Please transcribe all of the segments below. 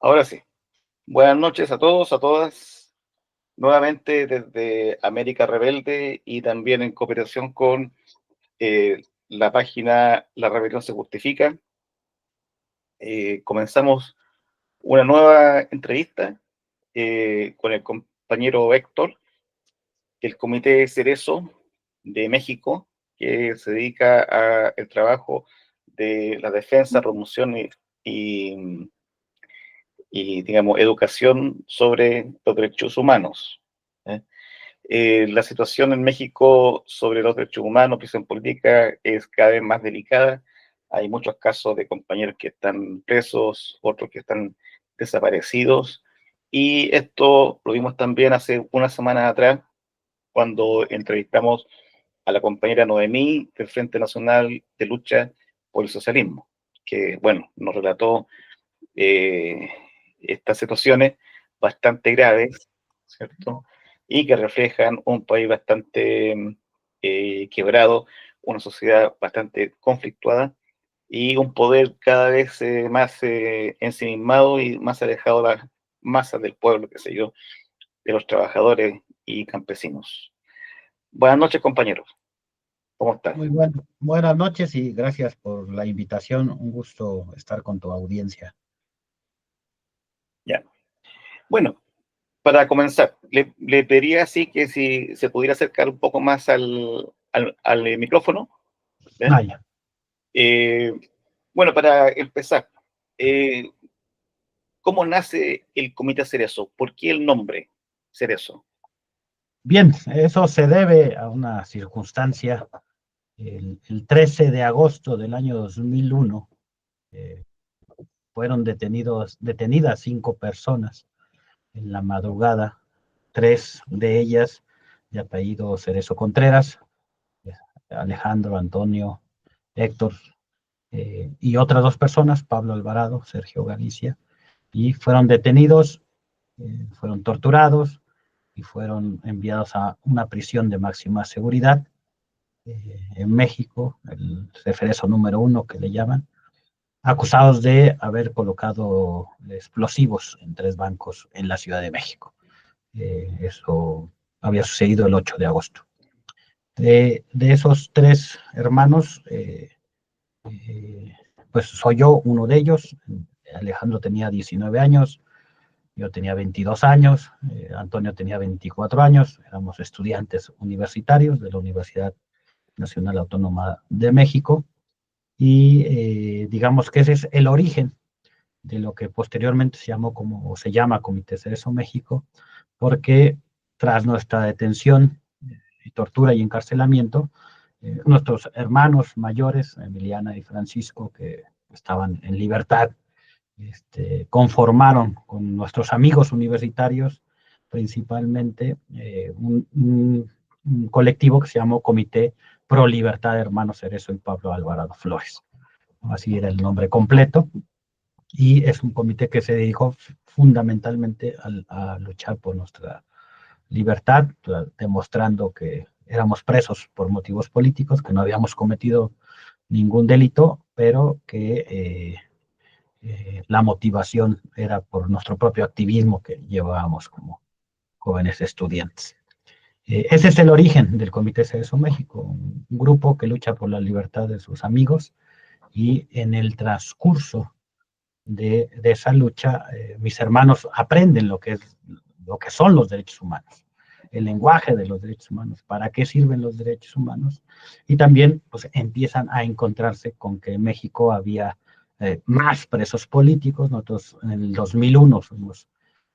Ahora sí. Buenas noches a todos, a todas. Nuevamente desde América Rebelde y también en cooperación con la página La Rebelión se Justifica. Comenzamos una nueva entrevista con el compañero Héctor, del Comité Cerezo de México, que se dedica al trabajo de la defensa, promoción y digamos, educación sobre los derechos humanos. ¿Eh? La situación en México sobre los derechos humanos, prisión política, es cada vez más delicada. Hay muchos casos de compañeros que están presos, otros que están desaparecidos. Y esto lo vimos también hace unas semanas atrás, cuando entrevistamos a la compañera Noemí del Frente Nacional de Lucha por el Socialismo, que, bueno, nos relató eh, estas situaciones bastante graves, ¿cierto? Y que reflejan un país bastante quebrado, una sociedad bastante conflictuada y un poder cada vez más ensimismado y más alejado de las masas del pueblo, qué sé yo, de los trabajadores y campesinos. Buenas noches, compañeros. ¿Cómo están? Buenas noches y gracias por la invitación. Un gusto estar con tu audiencia. Ya. Bueno, para comenzar, le pediría así que si se pudiera acercar un poco más al micrófono. ¿Eh? Vaya. Eh, bueno, para empezar, eh, ¿cómo nace el Comité Cerezo? ¿Por qué el nombre Cerezo? Bien, eso se debe a una circunstancia. El 13 de agosto del año 2001 eh, fueron detenidas 5 personas en la madrugada, 3 de ellas de apellido Cerezo Contreras, Alejandro, Antonio, Héctor, y otras 2 personas, Pablo Alvarado, Sergio Galicia, y fueron detenidos, fueron torturados y fueron enviados a una prisión de máxima seguridad en México, el Cerezo número 1 que le llaman, acusados de haber colocado explosivos en 3 bancos en la Ciudad de México. Eso había sucedido el 8 de agosto. De esos 3 hermanos, pues soy yo uno de ellos. Alejandro tenía 19 años, yo tenía 22 años, Antonio tenía 24 años, éramos estudiantes universitarios de la Universidad Nacional Autónoma de México y digamos que ese es el origen de lo que posteriormente se llama Comité Cerezo México, porque tras nuestra detención y tortura y encarcelamiento, nuestros hermanos mayores, Emiliana y Francisco, que estaban en libertad, conformaron con nuestros amigos universitarios, principalmente un colectivo que se llamó Comité Pro Libertad de Hermanos Cerezo y Pablo Alvarado Flores. Así era el nombre completo. Y es un comité que se dedicó fundamentalmente a luchar por nuestra libertad, demostrando que éramos presos por motivos políticos, que no habíamos cometido ningún delito, pero que la motivación era por nuestro propio activismo que llevábamos como jóvenes estudiantes. Ese es el origen del Comité Cerezo México, un grupo que lucha por la libertad de sus amigos, y en el transcurso de esa lucha, mis hermanos aprenden lo que son los derechos humanos, el lenguaje de los derechos humanos, para qué sirven los derechos humanos, y también pues empiezan a encontrarse con que en México había más presos políticos. Nosotros en el 2001 fuimos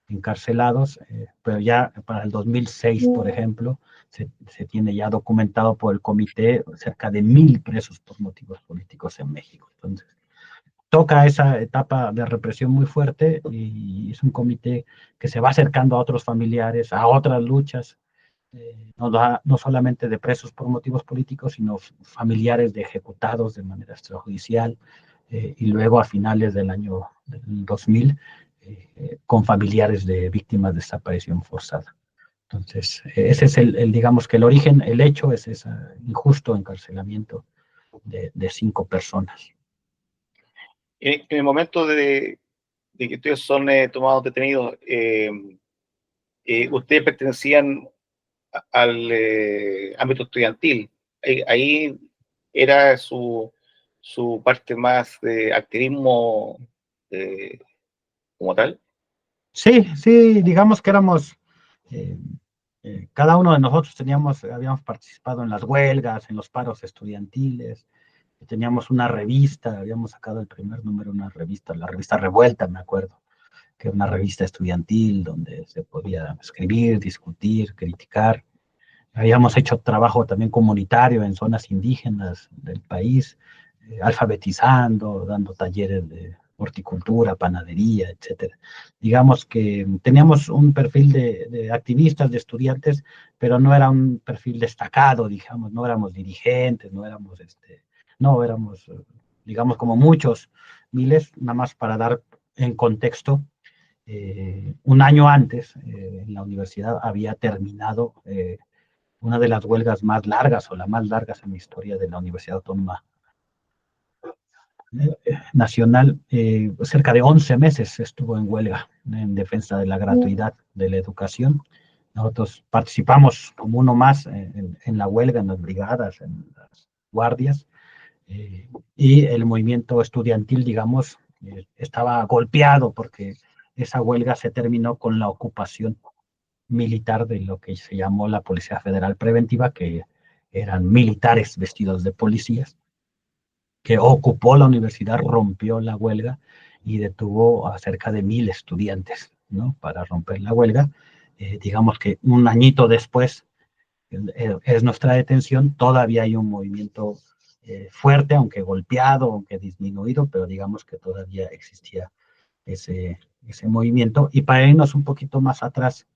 encarcelados, pero ya para el 2006, por ejemplo, se tiene ya documentado por el comité cerca de 1000 presos por motivos políticos en México. Entonces, toca esa etapa de represión muy fuerte y es un comité que se va acercando a otros familiares, a otras luchas, no solamente de presos por motivos políticos, sino familiares de ejecutados de manera extrajudicial, y luego a finales del año 2000, con familiares de víctimas de desaparición forzada. Entonces, ese es digamos que el origen, el hecho es ese injusto encarcelamiento de 5 personas. En el momento de de que ustedes son tomados detenidos, ustedes pertenecían al ámbito estudiantil. Ahí era su parte más de activismo como tal. Sí, sí, digamos que éramos, eh, cada uno de nosotros habíamos participado en las huelgas, en los paros estudiantiles, teníamos una revista, habíamos sacado el primer número de una revista, la revista Revuelta, me acuerdo, que era una revista estudiantil donde se podía escribir, discutir, criticar. Habíamos hecho trabajo también comunitario en zonas indígenas del país, alfabetizando, dando talleres de horticultura, panadería, etcétera. Digamos que teníamos un perfil de activistas, de estudiantes, pero no era un perfil destacado, digamos, no éramos dirigentes, no éramos, digamos, como muchos miles, nada más para dar en contexto. Un año antes, en la universidad había terminado una de las huelgas más largas o las más largas en la historia de la Universidad Autónoma Nacional. Cerca de 11 meses estuvo en huelga en defensa de la gratuidad de la educación. Nosotros participamos como uno más en la huelga, en las brigadas, en las guardias, y el movimiento estudiantil, digamos, estaba golpeado porque esa huelga se terminó con la ocupación militar de lo que se llamó la Policía Federal Preventiva, que eran militares vestidos de policías, que ocupó la universidad, rompió la huelga y detuvo a cerca de 1,000 estudiantes, ¿no? Para romper la huelga. Digamos que un añito después es nuestra detención, todavía hay un movimiento fuerte, aunque golpeado, aunque disminuido, pero digamos que todavía existía ese movimiento. Y para irnos un poquito más atrás,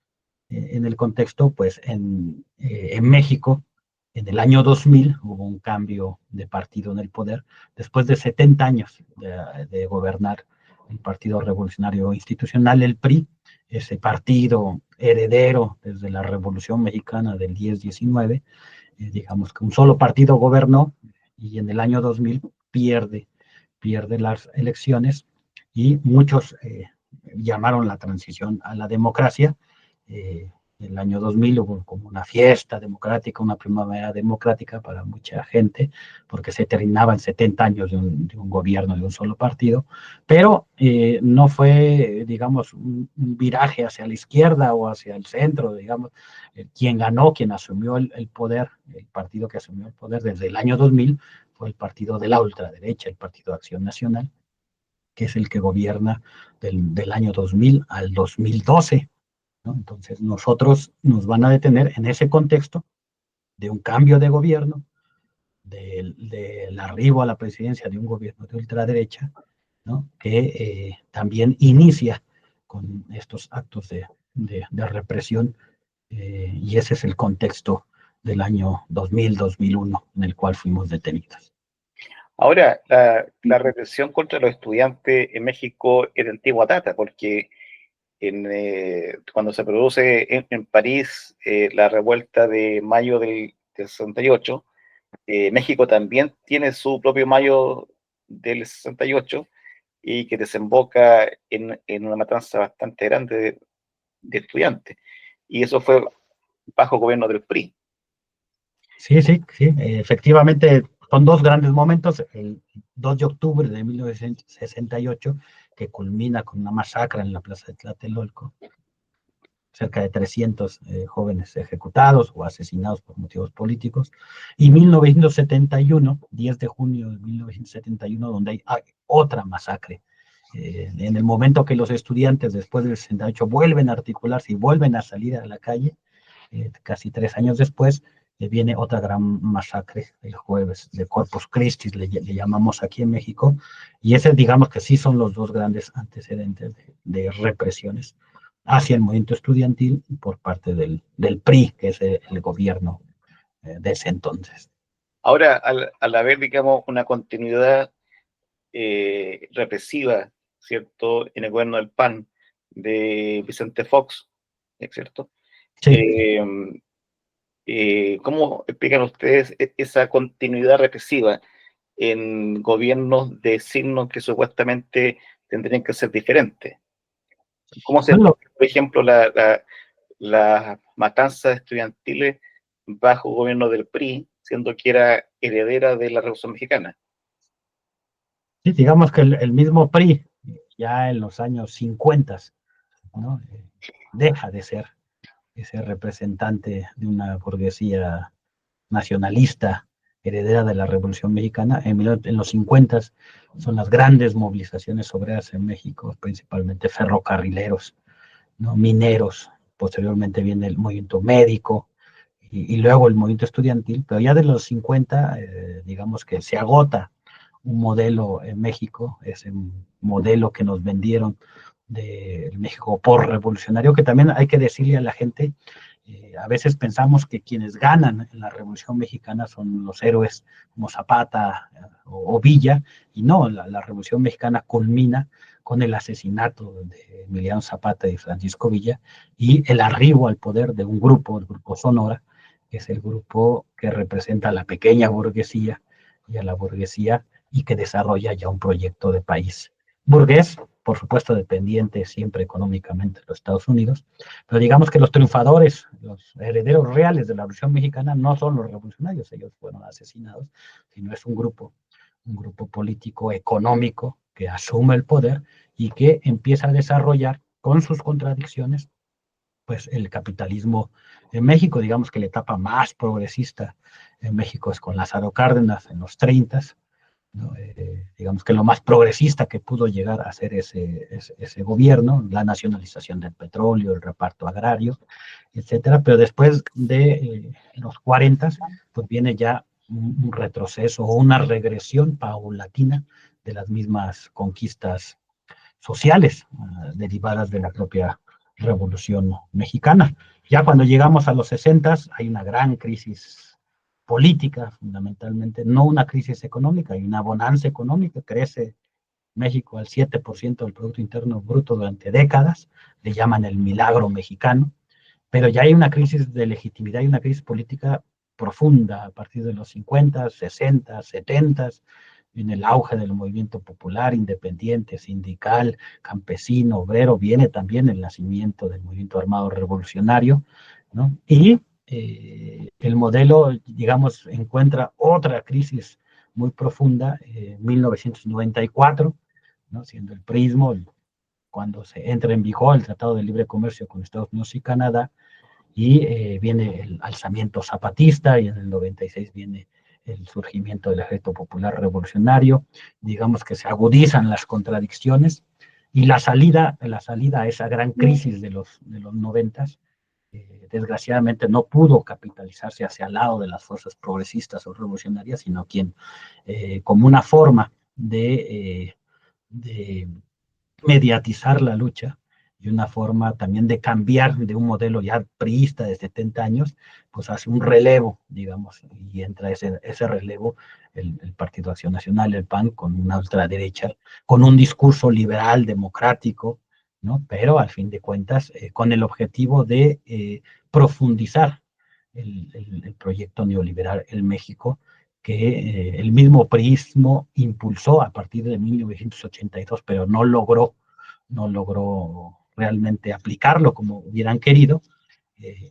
en el contexto, pues en México, en el año 2000 hubo un cambio de partido en el poder, después de 70 años de gobernar el Partido Revolucionario Institucional, el PRI, ese partido heredero desde la Revolución Mexicana del 10-19, digamos que un solo partido gobernó y en el año 2000 pierde las elecciones y muchos llamaron la transición a la democracia. El año 2000 hubo como una fiesta democrática, una primavera democrática para mucha gente, porque se terminaban 70 años de un gobierno de un solo partido, pero no fue, digamos, un viraje hacia la izquierda o hacia el centro, digamos. Quien ganó, quien asumió el poder, el partido que asumió el poder desde el año 2000 fue el partido de la ultraderecha, el Partido de Acción Nacional, que es el que gobierna del año 2000 al 2012, ¿no? Entonces nosotros nos van a detener en ese contexto de un cambio de gobierno, del arribo a la presidencia de un gobierno de ultraderecha, ¿no? Que también inicia con estos actos de represión, y ese es el contexto del año 2000-2001 en el cual fuimos detenidos. Ahora, la represión contra los estudiantes en México es de antigua data, porque cuando se produce en París la revuelta de mayo del 68, México también tiene su propio mayo del 68 y que desemboca en una matanza bastante grande de estudiantes. Y eso fue bajo gobierno del PRI. Sí, sí, sí, efectivamente son dos grandes momentos, el 2 de octubre de 1968, que culmina con una masacre en la plaza de Tlatelolco, cerca de 300 jóvenes ejecutados o asesinados por motivos políticos, y 1971, 10 de junio de 1971, donde hay otra masacre. En el momento que los estudiantes después del 68 vuelven a articularse y vuelven a salir a la calle, casi 3 años después, viene otra gran masacre el jueves de Corpus Christi, le llamamos aquí en México, y ese digamos que sí son los dos grandes antecedentes de represiones hacia el movimiento estudiantil por parte del PRI, que es el gobierno de ese entonces. Ahora, al haber, digamos, una continuidad represiva, ¿cierto?, en el gobierno del PAN de Vicente Fox, ¿cierto? Sí. ¿Cómo explican ustedes esa continuidad represiva en gobiernos de signos que supuestamente tendrían que ser diferentes. ¿Cómo se Bueno, explica, por ejemplo, las matanzas estudiantiles bajo gobierno del PRI, siendo que era heredera de la Revolución Mexicana? sí, digamos que el mismo PRI, ya en los años 50, ¿no? Deja de ser ese representante de una burguesía nacionalista heredera de la Revolución Mexicana. En los 50 son las grandes movilizaciones obreras en México, principalmente ferrocarrileros, ¿no? Mineros. Posteriormente viene el movimiento médico y luego el movimiento estudiantil, pero ya de los 50, digamos que se agota un modelo en México, ese modelo que nos vendieron del México por revolucionario, que también hay que decirle a la gente, a veces pensamos que quienes ganan en la Revolución Mexicana son los héroes como Zapata o Villa, y no, la Revolución Mexicana culmina con el asesinato de Emiliano Zapata y Francisco Villa y el arribo al poder de un grupo, el Grupo Sonora, que es el grupo que representa a la pequeña burguesía y a la burguesía y que desarrolla ya un proyecto de país burgués, por supuesto dependiente siempre económicamente de los Estados Unidos, pero digamos que los triunfadores, los herederos reales de la Revolución Mexicana no son los revolucionarios, ellos fueron asesinados, sino es un grupo político económico que asume el poder y que empieza a desarrollar con sus contradicciones pues el capitalismo en México. Digamos que la etapa más progresista en México es con Lázaro Cárdenas en los 30, ¿no? Digamos que lo más progresista que pudo llegar a ser ese gobierno, la nacionalización del petróleo, el reparto agrario, etcétera, pero después de los 40, pues viene ya un retroceso o una regresión paulatina de las mismas conquistas sociales derivadas de la propia Revolución Mexicana. Ya cuando llegamos a los 60 hay una gran crisis política, fundamentalmente, no una crisis económica, hay una bonanza económica, crece México al 7% del Producto Interno Bruto durante décadas, le llaman el milagro mexicano, pero ya hay una crisis de legitimidad y una crisis política profunda a partir de los 50, 60, 70, en el auge del movimiento popular, independiente, sindical, campesino, obrero, viene también el nacimiento del movimiento armado revolucionario, ¿no? Y el modelo, digamos, encuentra otra crisis muy profunda en 1994, ¿no? Siendo el prismo, cuando se entra en vigor el Tratado de Libre Comercio con Estados Unidos y Canadá, y viene el alzamiento zapatista, y en el 96 viene el surgimiento del Ejército Popular Revolucionario. Digamos que se agudizan las contradicciones, y la salida a esa gran crisis de los 90, desgraciadamente no pudo capitalizarse hacia el lado de las fuerzas progresistas o revolucionarias, sino quien, como una forma de mediatizar la lucha y una forma también de cambiar de un modelo ya priista de 70 años, pues hace un relevo, digamos, y entra ese relevo el Partido Acción Nacional, el PAN, con una ultraderecha, con un discurso liberal, democrático, ¿no? Pero al fin de cuentas, con el objetivo de profundizar el proyecto neoliberal en México, que el mismo PRIismo impulsó a partir de 1982, pero no logró realmente aplicarlo como hubieran querido,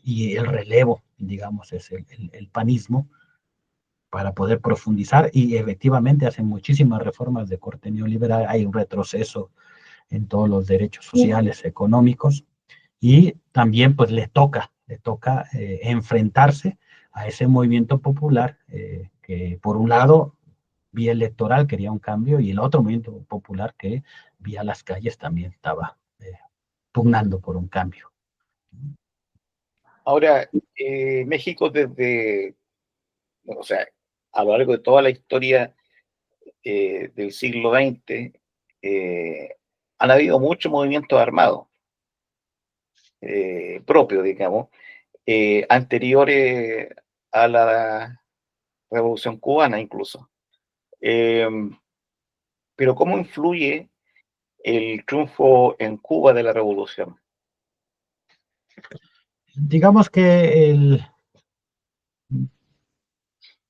y el relevo, digamos, es el panismo, para poder profundizar, y efectivamente hacen muchísimas reformas de corte neoliberal, hay un retroceso en todos los derechos sociales, económicos, y también pues le toca enfrentarse a ese movimiento popular que por un lado vía electoral quería un cambio, y el otro movimiento popular que vía las calles también estaba pugnando por un cambio. Ahora, México o sea, a lo largo de toda la historia del siglo XX, han habido muchos movimientos armados propios, digamos, anteriores a la Revolución Cubana incluso. Eh, pero ¿cómo influye el triunfo en Cuba de la Revolución? Digamos que el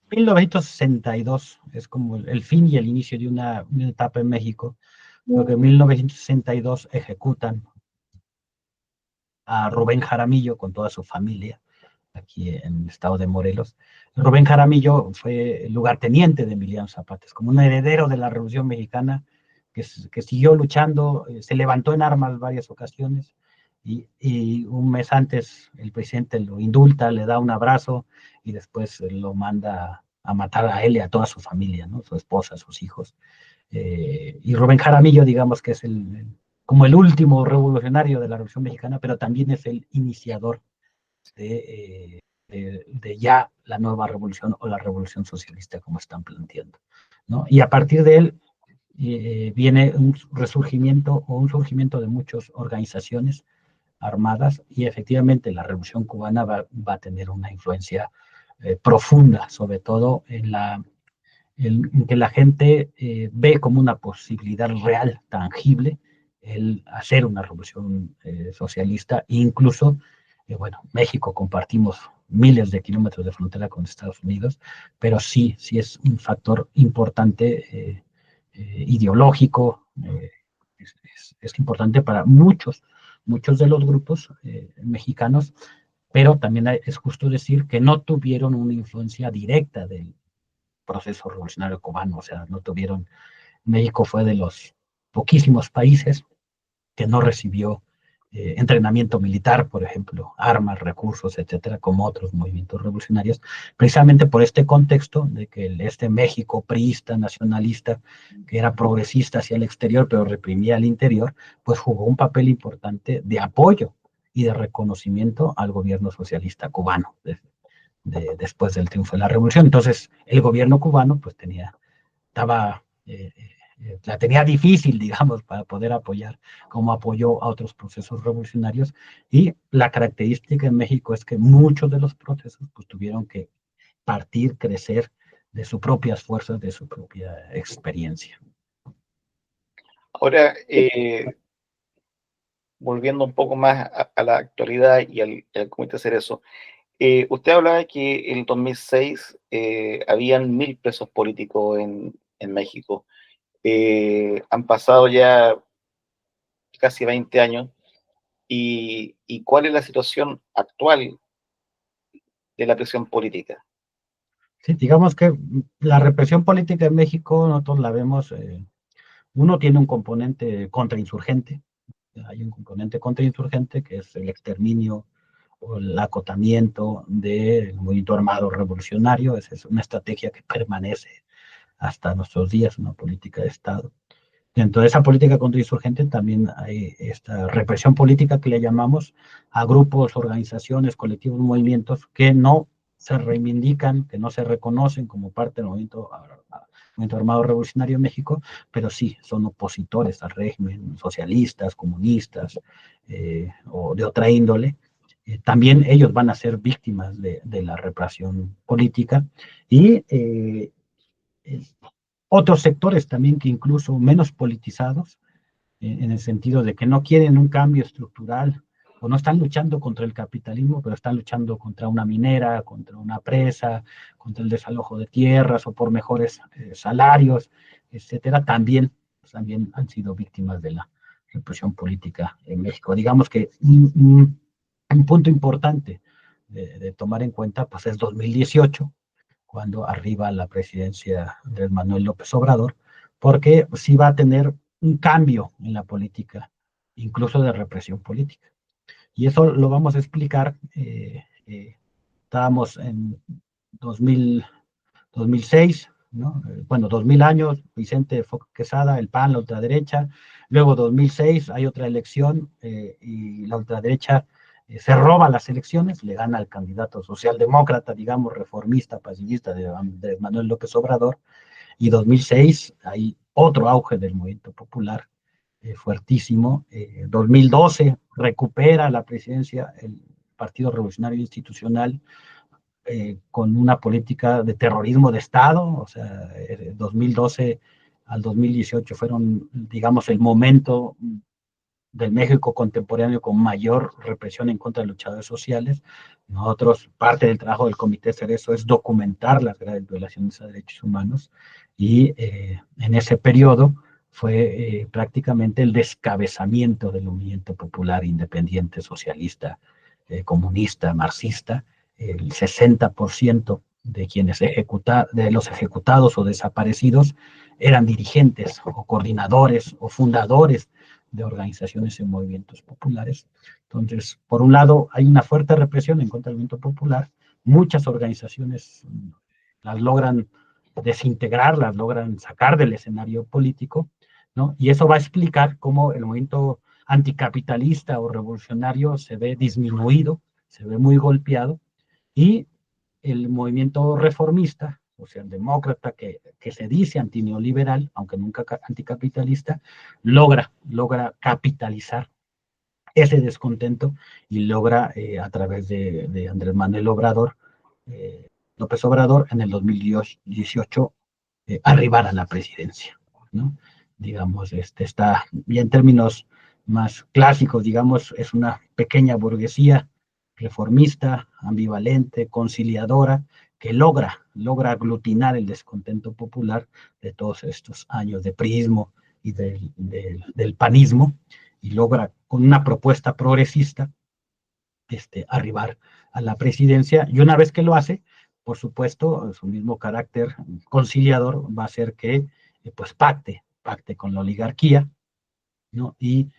1962 es como el fin y el inicio de una etapa en México, Porque en 1962 ejecutan a Rubén Jaramillo con toda su familia aquí en el estado de Morelos. Rubén Jaramillo fue el lugarteniente de Emiliano Zapata, es como un heredero de la Revolución Mexicana que siguió luchando, se levantó en armas varias ocasiones y un mes antes el presidente lo indulta, le da un abrazo y después lo manda a matar a él y a toda su familia, ¿no? Su esposa, sus hijos. Y Rubén Jaramillo, digamos que es como el último revolucionario de la Revolución Mexicana, pero también es el iniciador de ya la nueva revolución o la revolución socialista como están planteando, ¿no? Y a partir de él viene un resurgimiento o un surgimiento de muchas organizaciones armadas y efectivamente la revolución cubana va a tener una influencia profunda, sobre todo en que la gente ve como una posibilidad real, tangible, el hacer una revolución socialista. Incluso, bueno, México compartimos miles de kilómetros de frontera con Estados Unidos, pero sí, sí es un factor importante ideológico, es importante para muchos de los grupos mexicanos, pero también es justo decir que no tuvieron una influencia directa del proceso revolucionario cubano, o sea, no tuvieron, México fue de los poquísimos países que no recibió entrenamiento militar, por ejemplo, armas, recursos, etcétera, como otros movimientos revolucionarios, precisamente por este contexto de que este México priista, nacionalista, que era progresista hacia el exterior, pero reprimía al interior, pues jugó un papel importante de apoyo y de reconocimiento al gobierno socialista cubano después del triunfo de la revolución. Entonces, el gobierno cubano pues la tenía difícil, digamos, para poder apoyar, como apoyó a otros procesos revolucionarios. Y la característica en México es que muchos de los procesos pues tuvieron que partir, crecer de sus propias fuerzas, de su propia experiencia. Ahora, volviendo un poco más a la actualidad y al Comité Cerezo, usted hablaba que en 2006 habían 1.000 presos políticos en México. Han pasado ya casi 20 años. ¿Y cuál es la situación actual de la presión política? Sí, digamos que la represión política en México, nosotros la vemos, uno tiene un componente contrainsurgente, hay un componente contrainsurgente que es el exterminio o el acotamiento del movimiento armado revolucionario. Esa es una estrategia que permanece hasta nuestros días, una política de Estado. Dentro de esa política contrainsurgente también hay esta represión política que le llamamos a grupos, organizaciones, colectivos, movimientos que no se reivindican, que no se reconocen como parte del movimiento armado revolucionario en México, pero sí son opositores al régimen, socialistas, comunistas o de otra índole. También ellos van a ser víctimas de la represión política y otros sectores también que incluso menos politizados, en el sentido de que no quieren un cambio estructural o no están luchando contra el capitalismo, pero están luchando contra una minera, contra una presa, contra el desalojo de tierras o por mejores salarios, etcétera, también han sido víctimas de la represión política en México. Digamos que un punto importante de tomar en cuenta pues es 2018, cuando arriba la presidencia de Manuel López Obrador, porque sí va a tener un cambio en la política, incluso de represión política. Y eso lo vamos a explicar. Estábamos en 2000, 2006, ¿no? Bueno, 2000 años, Vicente Fox Quesada, el PAN, la ultraderecha. Luego 2006 hay otra elección y la ultraderecha se roba las elecciones, le gana al candidato socialdemócrata, digamos, reformista, pacifista de Manuel López Obrador. Y 2006 hay otro auge del movimiento popular fuertísimo. 2012 recupera la presidencia el Partido Revolucionario Institucional con una política de terrorismo de Estado. O sea, 2012 al 2018 fueron, digamos, el momento del México contemporáneo con mayor represión en contra de luchadores sociales. Nosotros, parte del trabajo del Comité Cerezo es documentar las graves violaciones a derechos humanos y en ese periodo fue prácticamente el descabezamiento del movimiento popular independiente, socialista, comunista, marxista. El 60% de quienes de los ejecutados o desaparecidos eran dirigentes o coordinadores o fundadores de organizaciones y movimientos populares. Entonces, por un lado, hay una fuerte represión en contra del movimiento popular. Muchas organizaciones las logran desintegrar, las logran sacar del escenario político, ¿no? Y eso va a explicar cómo el movimiento anticapitalista o revolucionario se ve disminuido, se ve muy golpeado, y el movimiento reformista, socialdemócrata, que se dice antineoliberal, aunque nunca anticapitalista, logra capitalizar ese descontento y logra a través de Andrés Manuel Obrador, López Obrador, en el 2018 arribar a la presidencia, ¿no? Digamos, está, y en términos más clásicos, digamos, es una pequeña burguesía reformista, ambivalente, conciliadora, que logra aglutinar el descontento popular de todos estos años de priismo y del panismo, y logra, con una propuesta progresista, arribar a la presidencia, y una vez que lo hace, por supuesto, su mismo carácter conciliador va a hacer que pues pacte con la oligarquía, ¿no? Y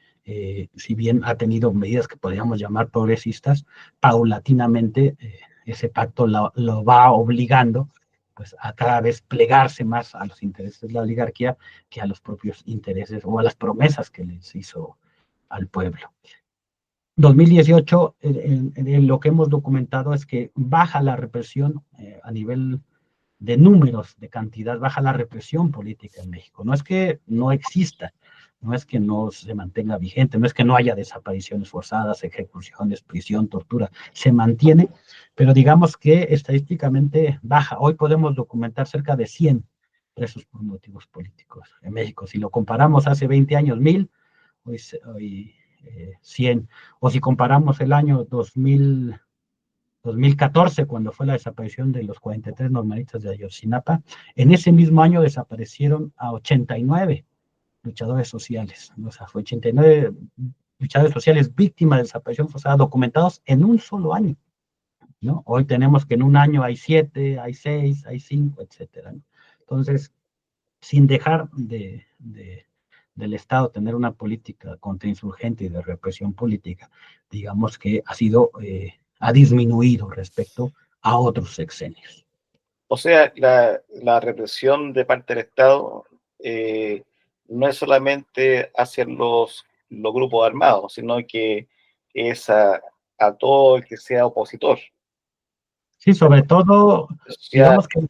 si bien ha tenido medidas que podríamos llamar progresistas, paulatinamente ese pacto lo va obligando pues a cada vez plegarse más a los intereses de la oligarquía que a los propios intereses o a las promesas que les hizo al pueblo. 2018, lo que hemos documentado es que baja la represión a nivel de números, de cantidad, baja la represión política en México. No es que no exista, no es que no se mantenga vigente, no es que no haya desapariciones forzadas, ejecuciones, prisión, tortura, se mantiene, pero digamos que estadísticamente baja. Hoy podemos documentar cerca de 100 presos por motivos políticos en México. Si lo comparamos hace 20 años, 1000, hoy 100. O si comparamos el año 2014, cuando fue la desaparición de los 43 normalistas de Ayotzinapa, en ese mismo año desaparecieron a 89 luchadores sociales. O sea, fue 89 luchadores sociales víctimas de desaparición forzada documentados en un solo año, ¿no? Hoy tenemos que en un año hay 7, hay 6, hay 5, etcétera, ¿no? Entonces, sin dejar del Estado tener una política contrainsurgente y de represión política, digamos que ha disminuido respecto a otros sexenios. O sea, la represión de parte del Estado no es solamente hacia los grupos armados, sino que es a todo el que sea opositor. Sí, sobre todo, Social, digamos que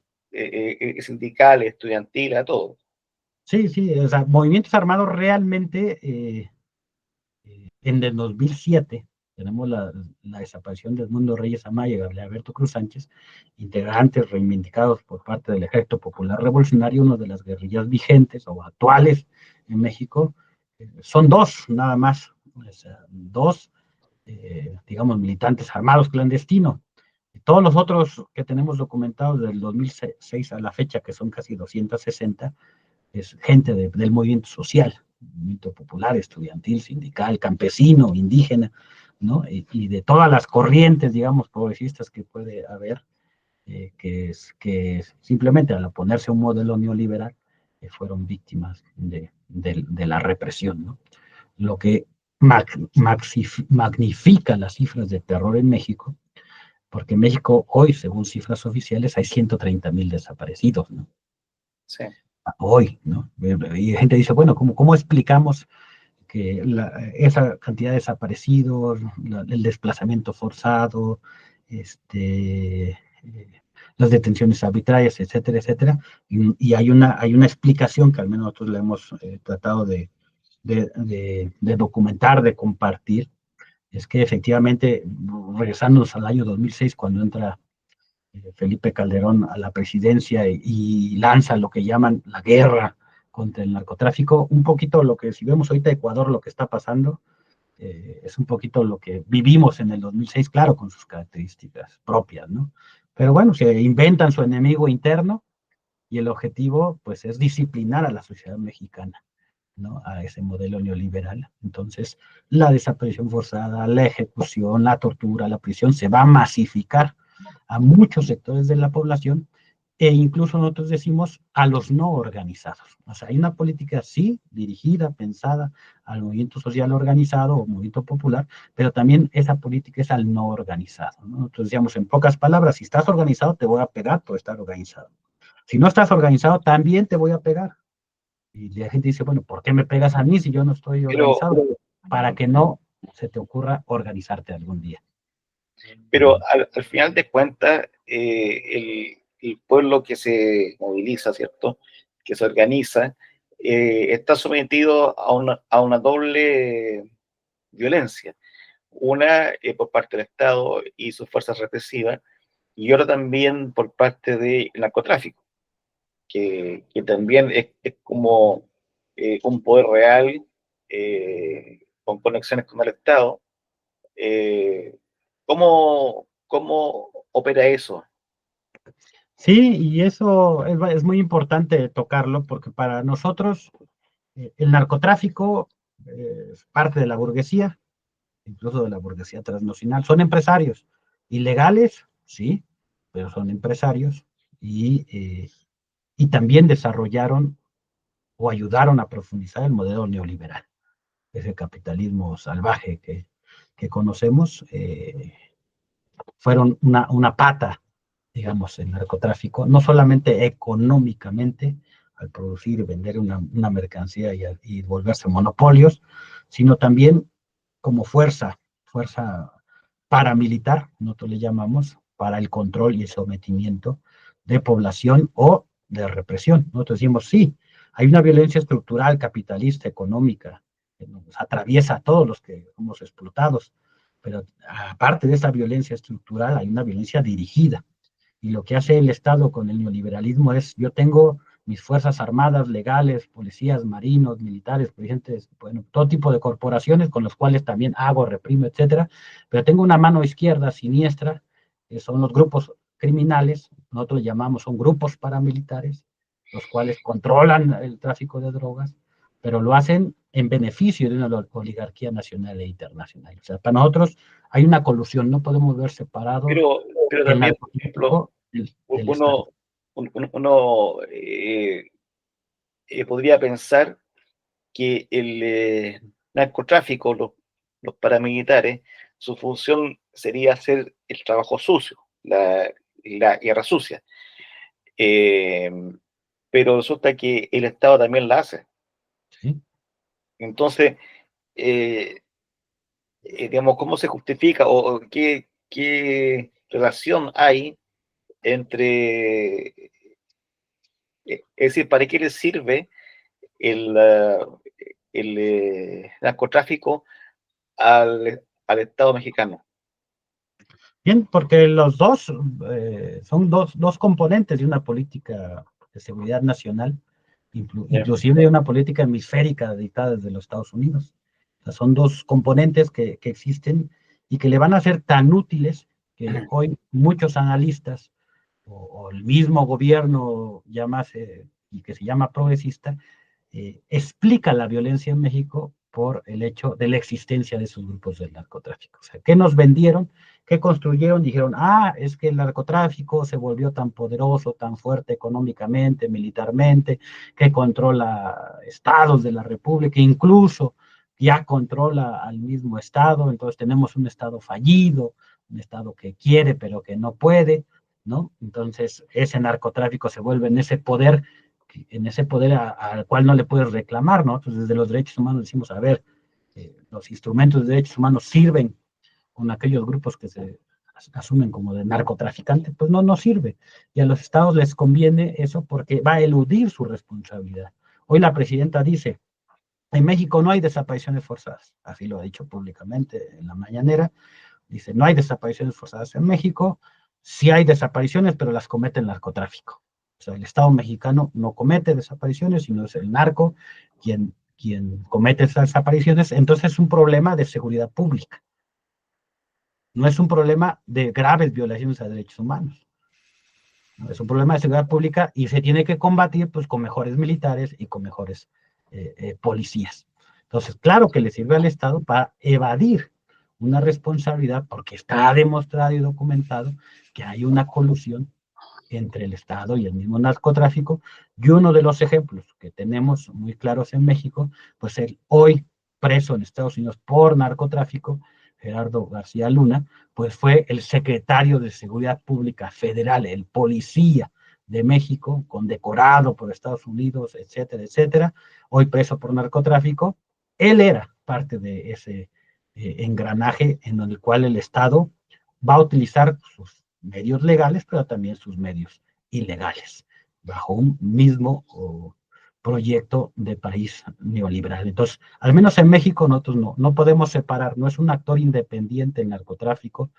sindical, estudiantil, a todo. sí, o sea, movimientos armados realmente en el 2007 tenemos la desaparición de Edmundo Reyes Amaya y Gabriel Alberto Cruz Sánchez, integrantes reivindicados por parte del Ejército Popular Revolucionario, una de las guerrillas vigentes o actuales en México. Son dos, nada más, o sea, dos, digamos, militantes armados clandestinos. Todos los otros que tenemos documentados del 2006 a la fecha, que son casi 260, es gente del movimiento social, movimiento popular, estudiantil, sindical, campesino, indígena, ¿no? Y de todas las corrientes, digamos, progresistas que puede haber, que simplemente al oponerse a un modelo neoliberal fueron víctimas de la represión, ¿no? Lo que magnifica las cifras de terror en México, porque en México hoy, según cifras oficiales, hay 130,000 desaparecidos, ¿no? Sí. Hoy, ¿no? Y gente dice, bueno, ¿cómo explicamos que esa cantidad de desaparecidos, el desplazamiento forzado, las detenciones arbitrarias, etcétera, etcétera? Y hay una explicación que al menos nosotros le hemos tratado de documentar, de compartir, es que efectivamente, regresándonos al año 2006, cuando entra Felipe Calderón a la presidencia y lanza lo que llaman la guerra contra el narcotráfico, un poquito lo que, si vemos ahorita Ecuador, lo que está pasando, es un poquito lo que vivimos en el 2006, claro, con sus características propias, ¿no? Pero bueno, se inventan su enemigo interno y el objetivo, pues, es disciplinar a la sociedad mexicana ¿no? A ese modelo neoliberal. Entonces, la desaparición forzada, la ejecución, la tortura, la prisión se va a masificar a muchos sectores de la población e incluso nosotros decimos a los no organizados. O sea, hay una política sí dirigida, pensada al movimiento social organizado o movimiento popular, pero también esa política es al no organizado, ¿no? Nosotros decíamos en pocas palabras, si estás organizado te voy a pegar por estar organizado. Si no estás organizado, también te voy a pegar. Y la gente dice, bueno, ¿por qué me pegas a mí si yo no estoy Pero, organizado? Para que no se te ocurra organizarte algún día. pero al final de cuentas, el pueblo que se moviliza, ¿cierto? Que se organiza, está sometido a una doble violencia. Una por parte del Estado y sus fuerzas represivas, y otra también por parte del narcotráfico, que también es como un poder real con conexiones con el Estado. Eh, ¿Cómo opera eso? Sí, y eso es muy importante tocarlo porque para nosotros el narcotráfico es parte de la burguesía, incluso de la burguesía transnacional. Son empresarios ilegales, sí, pero son empresarios y también desarrollaron o ayudaron a profundizar el modelo neoliberal, ese capitalismo salvaje que conocemos. Fueron una pata, digamos, el narcotráfico, no solamente económicamente, al producir y vender una mercancía y volverse monopolios, sino también como fuerza paramilitar, nosotros le llamamos, para el control y el sometimiento de población o de represión. Nosotros decimos, sí, hay una violencia estructural, capitalista, económica, que nos atraviesa a todos los que somos explotados, pero aparte de esa violencia estructural, hay una violencia dirigida. Y lo que hace el Estado con el neoliberalismo es, yo tengo mis fuerzas armadas, legales, policías, marinos, militares, presidentes, bueno, todo tipo de corporaciones con los cuales también hago, reprimo, etcétera, pero tengo una mano izquierda siniestra, que son los grupos criminales, nosotros llamamos, son grupos paramilitares, los cuales controlan el tráfico de drogas, pero lo hacen en beneficio de una oligarquía nacional e internacional. O sea, para nosotros hay una colusión, no podemos ver separados Pero el también, por ejemplo, narcotráfico del Estado. uno, uno podría pensar que el narcotráfico, los paramilitares, su función sería hacer el trabajo sucio, la guerra sucia. Eh, pero resulta que el Estado también la hace. ¿Sí? Entonces, eh, digamos, ¿cómo se justifica o qué relación hay entre, es decir, ¿para qué le sirve el, narcotráfico al Estado mexicano? Bien, porque los dos son dos componentes de una política de seguridad nacional, Yeah. inclusive de una política hemisférica dictada desde los Estados Unidos. O sea, son dos componentes que existen y que le van a ser tan útiles que hoy muchos analistas o el mismo gobierno llamase, y que se llama progresista, explica la violencia en México por el hecho de la existencia de esos grupos del narcotráfico. O sea, ¿qué nos vendieron? ¿Qué construyeron? Dijeron, es que el narcotráfico se volvió tan poderoso, tan fuerte económicamente, militarmente, que controla estados de la República, incluso ya controla al mismo estado, entonces tenemos un estado fallido, un estado que quiere pero que no puede, ¿no? Entonces ese narcotráfico se vuelve en ese poder al cual no le puedes reclamar, ¿no? Entonces desde los derechos humanos decimos, a ver, los instrumentos de derechos humanos sirven con aquellos grupos que se asumen como de narcotraficantes, pues no sirve. Y a los estados les conviene eso porque va a eludir su responsabilidad. Hoy la presidenta dice, en México no hay desapariciones forzadas, así lo ha dicho públicamente en la mañanera, dice, no hay desapariciones forzadas en México, sí hay desapariciones, pero las comete el narcotráfico. O sea, el Estado mexicano no comete desapariciones, sino es el narco quien comete esas desapariciones, entonces es un problema de seguridad pública. No es un problema de graves violaciones a derechos humanos. ¿No? Es un problema de seguridad pública y se tiene que combatir pues, con mejores militares y con mejores policías. Entonces, claro que le sirve al Estado para evadir una responsabilidad, porque está demostrado y documentado que hay una colusión entre el Estado y el mismo narcotráfico, y uno de los ejemplos que tenemos muy claros en México, pues el hoy preso en Estados Unidos por narcotráfico, Gerardo García Luna, pues fue el secretario de Seguridad Pública Federal, el policía de México, condecorado por Estados Unidos, etcétera, etcétera, hoy preso por narcotráfico. Él era parte de ese engranaje en el cual el Estado va a utilizar sus medios legales, pero también sus medios ilegales, bajo un mismo proyecto de país neoliberal. Entonces, al menos en México nosotros no podemos separar, no es un actor independiente el narcotráfico,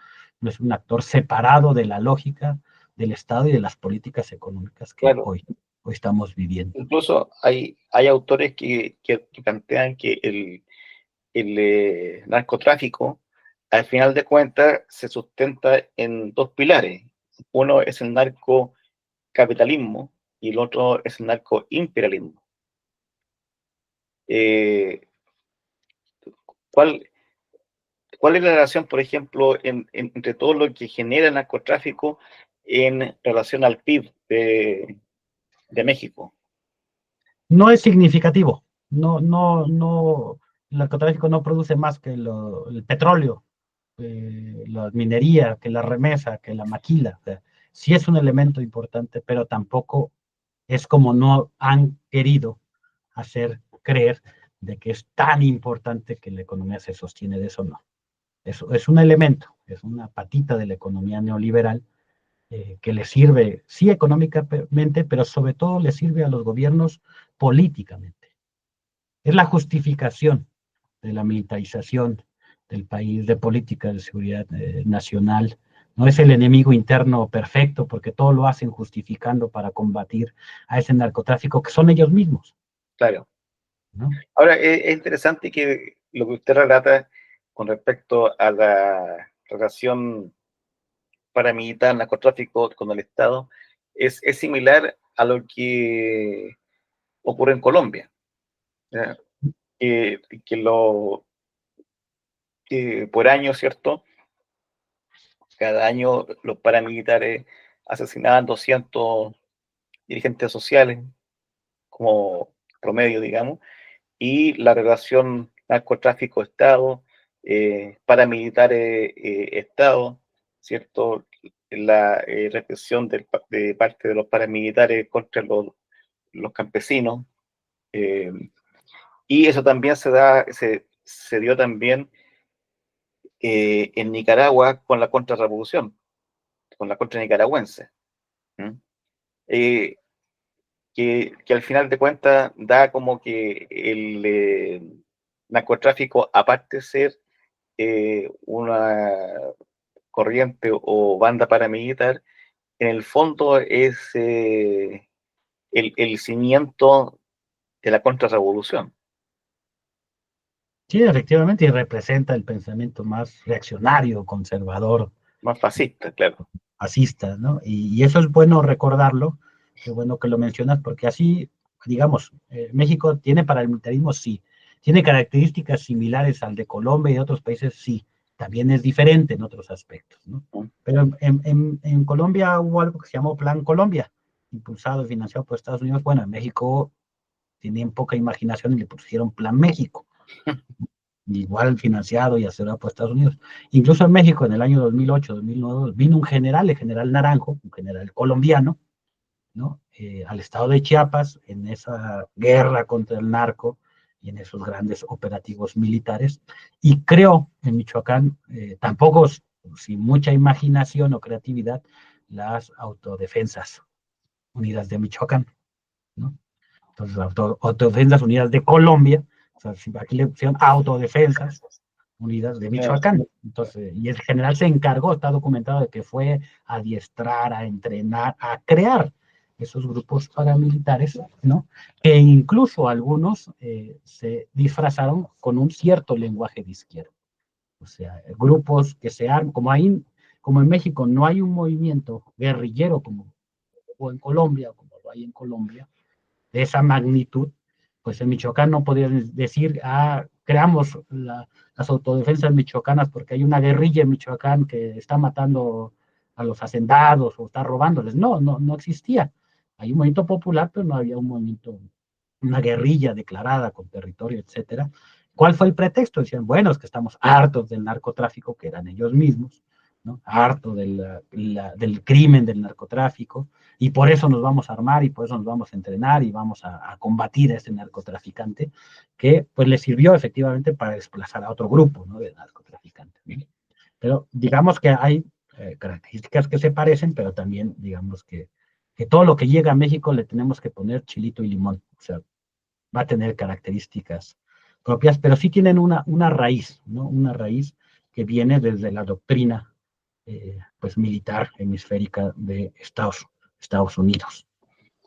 no es un actor separado de la lógica del Estado y de las políticas económicas que Claro, hoy estamos viviendo. incluso hay autores que plantean que el narcotráfico, al final de cuentas, se sustenta en dos pilares. Uno es el narcocapitalismo y el otro es el narcoimperialismo. Eh, ¿cuál, ¿Cuál es la relación, por ejemplo, entre todo lo que genera el narcotráfico en relación al PIB de México? No es significativo, el narcotráfico no produce más que el petróleo, la minería, que la remesa, que la maquila. O sea, sí es un elemento importante, pero tampoco es como no han querido hacer creer de que es tan importante que la economía se sostiene de eso, no. Eso es un elemento, es una patita de la economía neoliberal que le sirve, sí, económicamente, pero sobre todo le sirve a los gobiernos políticamente. Es la justificación de la militarización del país, de política de seguridad nacional. No es el enemigo interno perfecto, porque todo lo hacen justificando para combatir a ese narcotráfico que son ellos mismos, Claro. ¿no? Ahora, es interesante que lo que usted relata con respecto a la relación paramilitar, narcotráfico con el Estado, es similar a lo que ocurre en Colombia. ¿Ya? Que, lo, que por año, ¿cierto? Cada año los paramilitares asesinaban 200 dirigentes sociales como promedio, digamos, y la relación narcotráfico-Estado, paramilitares-Estado, ¿cierto? La represión de parte de los paramilitares contra los campesinos, eh, y eso también se dio también en Nicaragua con la contrarrevolución, con la contra nicaragüense. Eh, que al final de cuentas da como que el narcotráfico, aparte de ser una corriente o banda paramilitar, en el fondo es el cimiento de la contrarrevolución. Sí, efectivamente, y representa el pensamiento más reaccionario, conservador, Más fascista, claro. fascista, ¿no? Y eso es bueno recordarlo, qué bueno que lo mencionas, porque así, digamos, México tiene paramilitarismo, sí, tiene características similares al de Colombia y otros países, sí, también es diferente en otros aspectos, ¿no? Pero en Colombia hubo algo que se llamó Plan Colombia, impulsado y financiado por Estados Unidos. Bueno, en México tenían poca imaginación y le pusieron Plan México, igual financiado y asesorado por Estados Unidos. Incluso en México, en el año 2008, 2009, vino un general, el general Naranjo, un general colombiano, ¿no? Al estado de Chiapas, en esa guerra contra el narco y en esos grandes operativos militares, y creó en Michoacán, tampoco sin mucha imaginación o creatividad, las autodefensas unidas de Michoacán, ¿no? Entonces, autodefensas unidas de Colombia, o sea, aquí le pusieron autodefensas unidas de Michoacán. Entonces, y el general se encargó, está documentado, de que fue a adiestrar, a entrenar, a crear esos grupos paramilitares, ¿no? Que incluso algunos se disfrazaron con un cierto lenguaje de izquierda. O sea, grupos que se arman, como en México no hay un movimiento guerrillero como o en Colombia, como lo hay en Colombia, de esa magnitud, pues en Michoacán no podías decir, creamos las autodefensas michoacanas porque hay una guerrilla en Michoacán que está matando a los hacendados o está robándoles. No, no, no existía. Hay un movimiento popular, pero no había un movimiento, una guerrilla declarada con territorio, etcétera. ¿Cuál fue el pretexto? Decían, bueno, es que estamos hartos del narcotráfico, que eran ellos mismos, ¿no? Harto del crimen del narcotráfico, y por eso nos vamos a armar y por eso nos vamos a entrenar y vamos a combatir a este narcotraficante, que pues le sirvió efectivamente para desplazar a otro grupo, ¿no?, de narcotraficantes, ¿no? Pero digamos que hay características que se parecen, pero también digamos que todo lo que llega a México le tenemos que poner chilito y limón, o sea, va a tener características propias, pero sí tienen una raíz, ¿no? Una raíz que viene desde la doctrina pues militar hemisférica de Estados Unidos,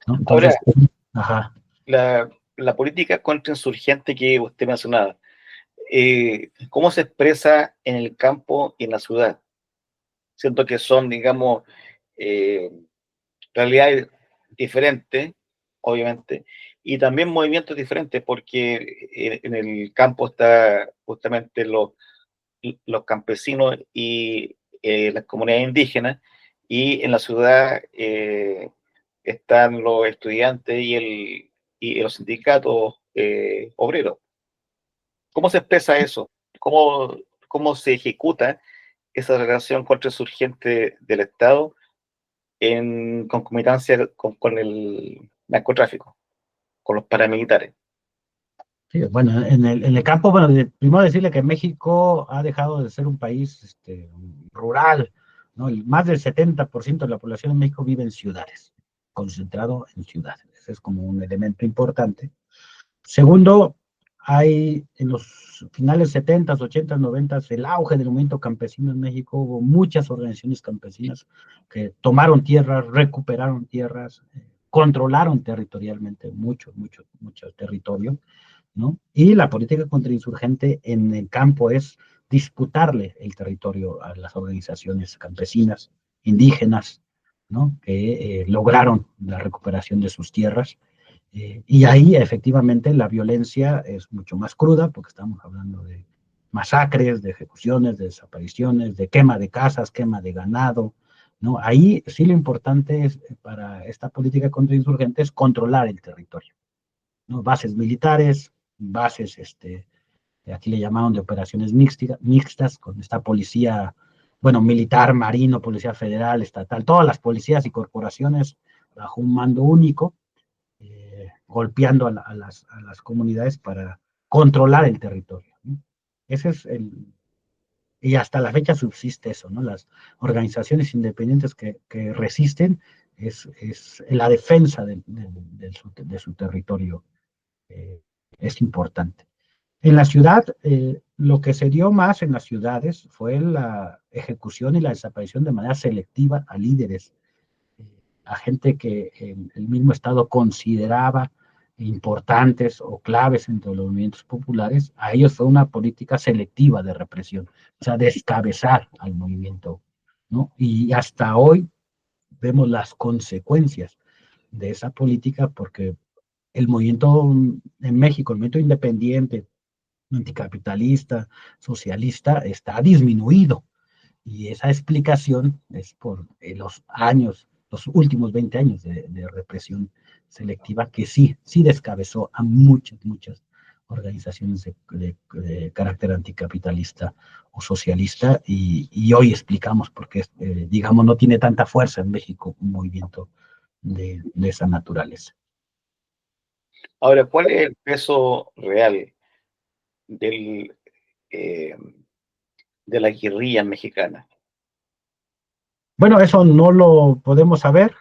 ¿no? Ahora, Entonces, ajá. la política contrainsurgente que usted mencionaba, ¿cómo se expresa en el campo y en la ciudad? Siento que son, digamos, eh, realidades diferentes, obviamente, y también movimientos diferentes, porque en el campo está justamente los campesinos y las comunidades indígenas, y en la ciudad están los estudiantes y los sindicatos obreros. ¿Cómo se expresa eso? ¿Cómo se ejecuta esa relación contrainsurgente del Estado en concomitancia con el narcotráfico, con los paramilitares? Sí, bueno, en el campo, bueno, primero decirle que México ha dejado de ser un país rural, ¿no? Más del 70% de la población de México vive en ciudades, concentrado en ciudades. Ese es como un elemento importante. Segundo, hay en los finales 70, 80, 90, el auge del movimiento campesino en México. Hubo muchas organizaciones campesinas que tomaron tierras, recuperaron tierras, controlaron territorialmente mucho territorio, ¿no? Y la política contrainsurgente en el campo es disputarle el territorio a las organizaciones campesinas, indígenas, ¿no?, que lograron la recuperación de sus tierras. Y ahí efectivamente la violencia es mucho más cruda porque estamos hablando de masacres, de ejecuciones, de desapariciones, de quema de casas, quema de ganado, ¿no? Ahí sí lo importante es, para esta política contrainsurgente, es controlar el territorio, ¿no? Bases militares, bases, aquí le llamaron de operaciones mixtas, con esta policía, bueno, militar, marino, policía federal, estatal, todas las policías y corporaciones bajo un mando único, golpeando a las comunidades para controlar el territorio, ¿no? Ese es y hasta la fecha subsiste eso, ¿no? Las organizaciones independientes que resisten es la defensa de su territorio, es importante. En la ciudad, lo que se dio más en las ciudades fue la ejecución y la desaparición de manera selectiva a líderes, a gente que el mismo Estado consideraba importantes o claves entre los movimientos populares. A ellos fue una política selectiva de represión, o sea, descabezar al movimiento, ¿no? Y hasta hoy vemos las consecuencias de esa política, porque el movimiento en México, el movimiento independiente, anticapitalista, socialista, está disminuido. Y esa explicación es por los últimos 20 años de represión selectiva, que sí descabezó a muchas organizaciones de carácter anticapitalista o socialista, y hoy explicamos por qué, digamos, no tiene tanta fuerza en México un movimiento de esa naturaleza. Ahora, ¿cuál es el peso real del, eh, de las guerrillas mexicanas? Bueno, eso no lo podemos saber,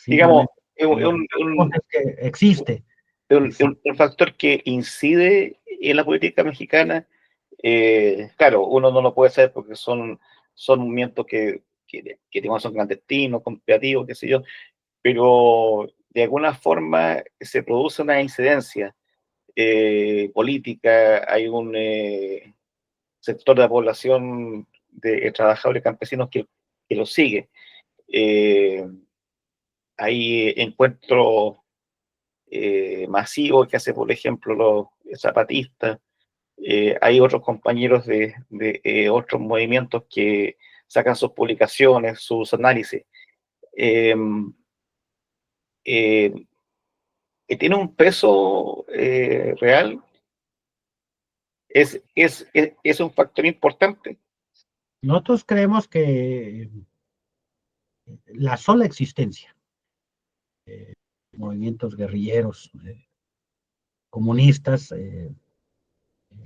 Digamos, simplemente es lo que sabemos es que existe. Existe. un factor que incide en la política mexicana. Claro, uno no lo puede saber porque son movimientos que digamos, son clandestinos, conspirativos, qué sé yo, pero de alguna forma se produce una incidencia política. Hay un sector de la población de trabajadores campesinos que lo sigue. Eh, Hay encuentros masivo que hace, por ejemplo, los zapatistas. Hay otros compañeros de otros movimientos que sacan sus publicaciones, sus análisis. Eh, eh, Tiene un peso real, es un factor importante. Nosotros creemos que la sola existencia de movimientos guerrilleros, comunistas,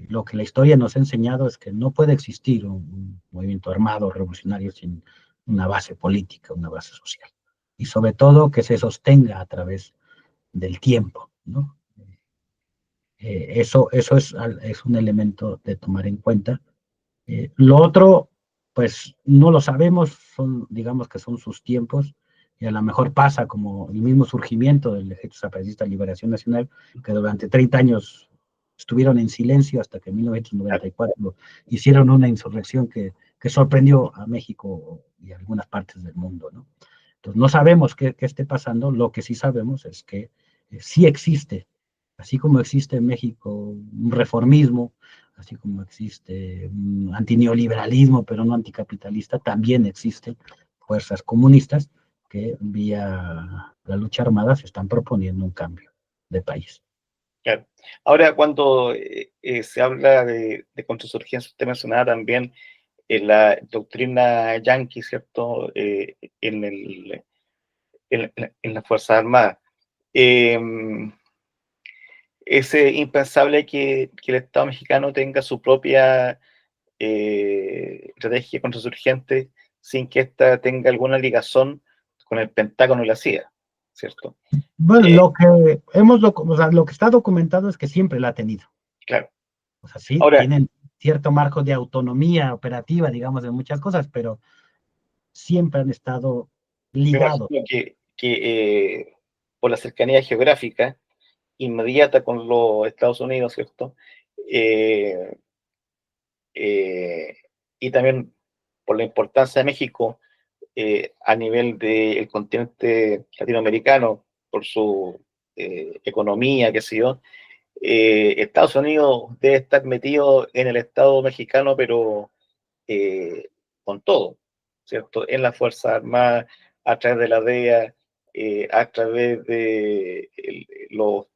lo que la historia nos ha enseñado es que no puede existir un movimiento armado revolucionario sin una base política, una base social. Y sobre todo que se sostenga a través del tiempo, ¿no? Eso es un elemento de tomar en cuenta. Lo otro, pues no lo sabemos, digamos que son sus tiempos, y a lo mejor pasa como el mismo surgimiento del Ejército Zapatista de Liberación Nacional, que durante 30 años estuvieron en silencio hasta que en 1994 hicieron una insurrección que sorprendió a México y a algunas partes del mundo, ¿no? Entonces no sabemos qué esté pasando, lo que sí sabemos es que sí existe, así como existe en México un reformismo, así como existe un antineoliberalismo, pero no anticapitalista, también existen fuerzas comunistas que vía la lucha armada se están proponiendo un cambio de país. Claro. Ahora, cuando se habla de contrasurgencia, usted mencionaba también la doctrina yanqui, ¿cierto? En las Fuerzas Armadas. Eh, es impensable que el Estado mexicano tenga su propia estrategia contrasurgente sin que ésta tenga alguna ligación con el Pentágono y la CIA, ¿cierto? Bueno, Eh, o sea, lo que está documentado es que siempre la ha tenido. claro. O sea, sí, Ahora, tienen cierto marco de autonomía operativa, digamos, de muchas cosas, pero siempre han estado me ligados. imagino que por la cercanía geográfica inmediata con los Estados Unidos, ¿cierto? Eh, eh, y también por la importancia de México a nivel del continente latinoamericano, por su economía, qué sé yo, Estados Unidos debe estar metido en el Estado mexicano, pero eh, con todo, ¿cierto? En las Fuerzas Armadas, a través de la DEA, a través de los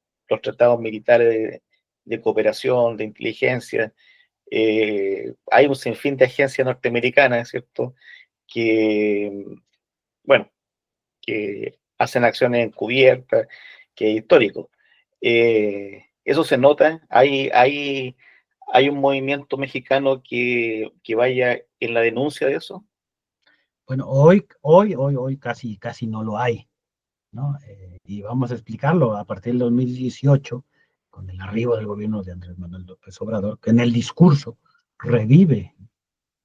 tratados militares de cooperación, de inteligencia. Hay un sinfín de agencias norteamericanas, ¿cierto? Que, bueno, que hacen acciones encubiertas, que es histórico. Eso se nota, hay un movimiento mexicano que vaya en la denuncia de eso. Bueno, hoy casi no lo hay, ¿no? Y vamos a explicarlo a partir del 2018, con el arribo del gobierno de Andrés Manuel López Obrador, que en el discurso revive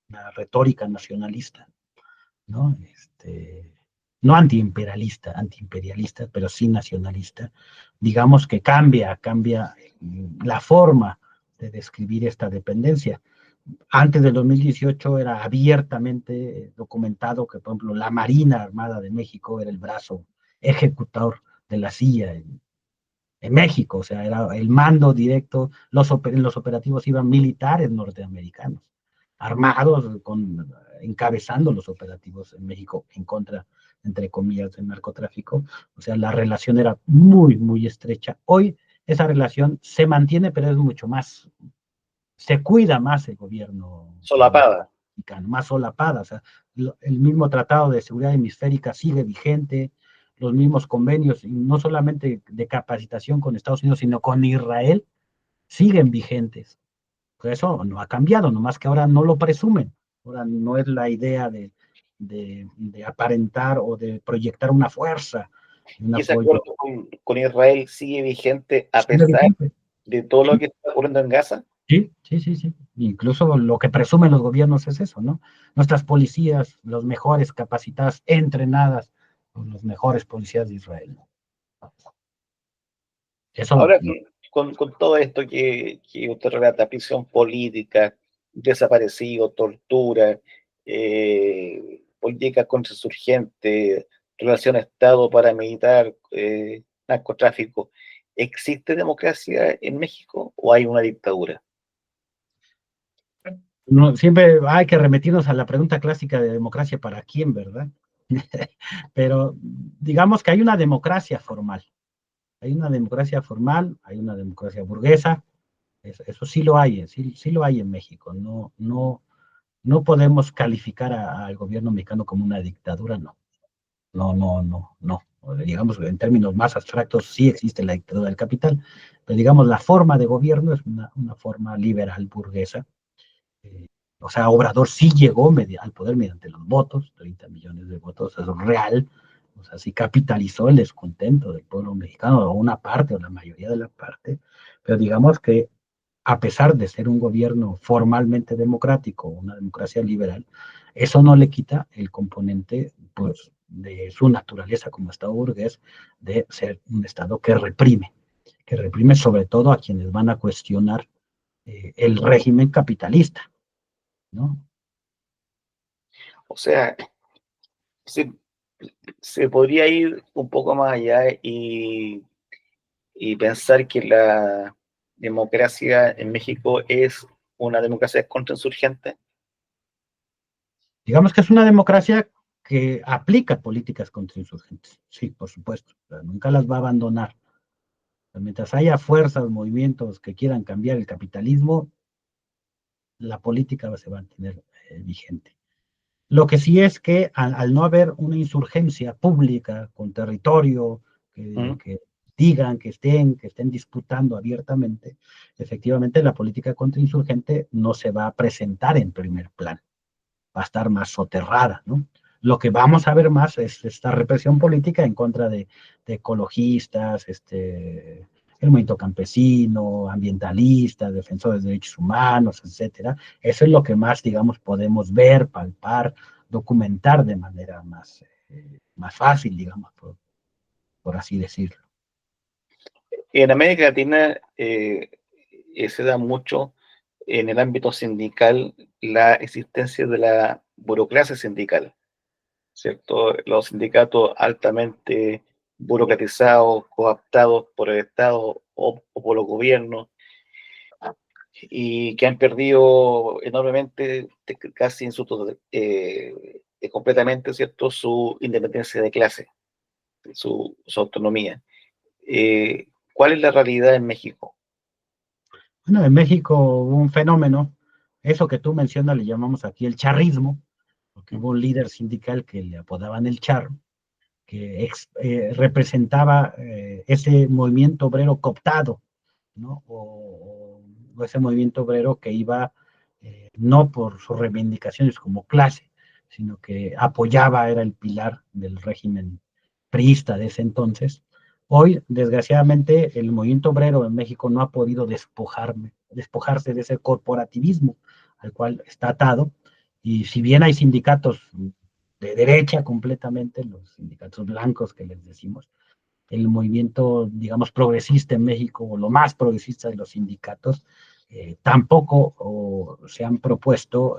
la retórica nacionalista, ¿no? No antiimperialista, pero sí nacionalista. Digamos que cambia la forma de describir esta dependencia. Antes del 2018 era abiertamente documentado que, por ejemplo, la Marina Armada de México era el brazo ejecutor de la CIA en México, o sea, era el mando directo, en los operativos iban militares norteamericanos, armados, encabezando los operativos en México en contra, entre comillas, del narcotráfico. O sea, la relación era muy estrecha. Hoy esa relación se mantiene, pero es mucho más, se cuida más el gobierno Solapada. mexicano, más solapada. O sea, el mismo Tratado de Seguridad Hemisférica sigue vigente, los mismos convenios, no solamente de capacitación con Estados Unidos, sino con Israel, siguen vigentes. Pues eso no ha cambiado, nomás que ahora no lo presumen. Ahora no es la idea de aparentar o de proyectar una fuerza, un Y ese apoyo. acuerdo con Israel sigue vigente a Sigue pesar vigente. de todo lo Sí, que está ocurriendo en Gaza. sí. Incluso lo que presumen los gobiernos es eso, ¿no? Nuestras policías, los mejores capacitadas, entrenadas, con los mejores policías de Israel. Eso Ahora, con todo esto que usted relata, prisión política, desaparecido, tortura, política contrasurgente, relación Estado paramilitar, narcotráfico, ¿existe democracia en México o hay una dictadura? No, siempre hay que remitirnos a la pregunta clásica de democracia para quién, ¿verdad? Pero digamos que hay una democracia formal. Hay una democracia formal, hay una democracia burguesa, eso sí lo hay, sí lo hay en México. No podemos calificar al gobierno mexicano como una dictadura, no. No. Digamos, en términos más abstractos, sí existe la dictadura del capital, pero digamos, la forma de gobierno es una forma liberal burguesa. Eh, o sea, Obrador sí llegó al poder mediante los votos, 30 millones de votos, eso es real. O sea, sí capitalizó el descontento del pueblo mexicano, o una parte, o la mayoría de la parte, pero digamos que a pesar de ser un gobierno formalmente democrático, una democracia liberal, eso no le quita el componente, pues, de su naturaleza como Estado burgués, de ser un Estado que reprime sobre todo a quienes van a cuestionar el régimen capitalista, ¿no? O sea, se, se podría ir un poco más allá y pensar que la democracia en México es una democracia contrainsurgente. Digamos que es una democracia que aplica políticas contra insurgentes, sí, por supuesto, pero nunca las va a abandonar. Mientras haya fuerzas, movimientos que quieran cambiar el capitalismo, la política se va a tener vigente. Lo que sí es que al no haber una insurgencia pública con territorio, ¿Mm? que digan, que estén disputando abiertamente, efectivamente la política contrainsurgente no se va a presentar en primer plano, va a estar más soterrada, ¿no? Lo que vamos a ver más es esta represión política en contra de ecologistas, el movimiento campesino, ambientalistas, defensores de derechos humanos, etcétera. Eso es lo que más, digamos, podemos ver, palpar, documentar de manera más fácil, digamos, por así decirlo. En América Latina se da mucho en el ámbito sindical la existencia de la burocracia sindical, ¿cierto? Los sindicatos altamente burocratizados, cooptados por el Estado o por los gobiernos, y que han perdido enormemente, casi en completamente, ¿cierto?, su independencia de clase, su autonomía. ¿Cuál es la realidad en México? Bueno, en México hubo un fenómeno, eso que tú mencionas le llamamos aquí el charrismo, porque hubo un líder sindical que le apodaban el charro, que representaba ese movimiento obrero cooptado, ¿no? O ese movimiento obrero que iba no por sus reivindicaciones como clase, sino que apoyaba, era el pilar del régimen priista de ese entonces. Hoy, desgraciadamente, el movimiento obrero en México no ha podido despojarse de ese corporativismo al cual está atado, y si bien hay sindicatos de derecha completamente, los sindicatos blancos que les decimos, el movimiento, digamos, progresista en México, o lo más progresista de los sindicatos, tampoco se han propuesto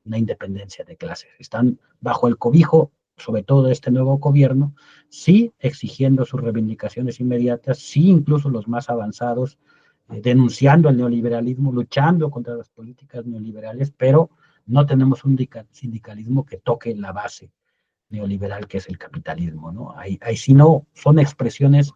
una independencia de clases. Están bajo el cobijo, sobre todo de este nuevo gobierno, sí exigiendo sus reivindicaciones inmediatas, sí incluso los más avanzados, denunciando el neoliberalismo, luchando contra las políticas neoliberales, pero no tenemos un sindicalismo que toque la base neoliberal que es el capitalismo, ¿no? Ahí sí no, son expresiones,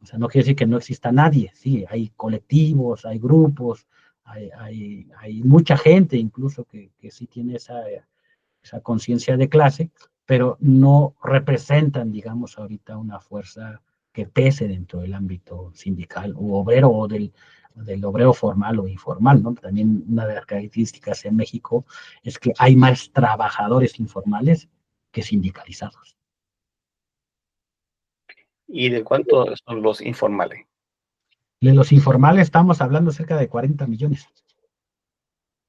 o sea, no quiere decir que no exista nadie, sí, hay colectivos, hay grupos, hay mucha gente incluso que sí tiene esa conciencia de clase, pero no representan, digamos, ahorita una fuerza que pese dentro del ámbito sindical o obrero o del obrero formal o informal, ¿no? También una de las características en México es que hay más trabajadores informales que sindicalizados. ¿Y de cuántos son los informales? De los informales estamos hablando cerca de 40 millones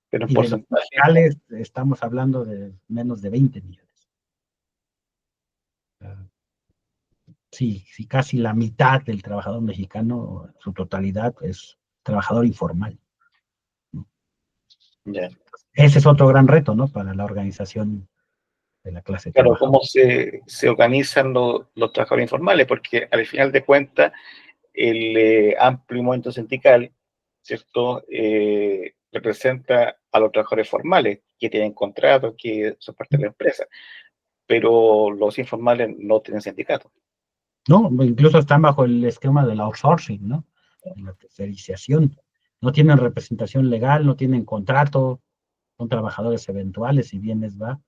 Pero en y de los porcentaje, fiscales estamos hablando de menos de 20 millones. Sí, sí, casi la mitad del trabajador mexicano, su totalidad es trabajador informal. ya. Ese es otro gran reto, ¿no? Para la organización de la clase Claro, trabajadora. cómo se organizan los trabajadores informales, porque al final de cuentas, el amplio movimiento sindical, ¿cierto? Representa a los trabajadores formales, que tienen contratos, que son parte de la empresa, pero los informales no tienen sindicato. ¿No? Incluso están bajo el esquema del outsourcing, ¿no? De la tercerización. No tienen representación legal, no tienen contrato, son trabajadores eventuales, si bien les va.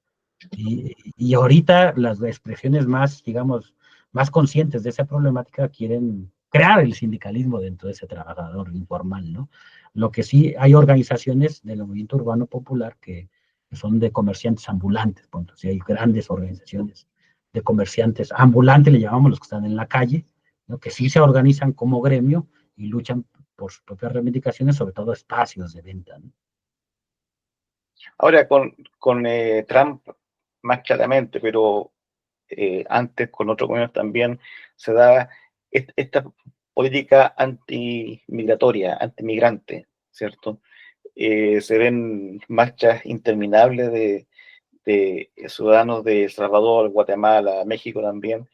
Y ahorita las expresiones más, digamos, más conscientes de esa problemática quieren crear el sindicalismo dentro de ese trabajador informal, ¿no? Lo que sí hay organizaciones del movimiento urbano popular que son de comerciantes ambulantes, punto. Sí hay grandes organizaciones de comerciantes ambulantes, le llamamos los que están en la calle, ¿no? Que sí se organizan como gremio y luchan por sus propias reivindicaciones, sobre todo espacios de venta, ¿no? Ahora con Trump más claramente, pero antes con otros gobiernos también se da esta política antimigratoria, antimigrante, ¿cierto? Se ven marchas interminables de ciudadanos de El Salvador, Guatemala, México también,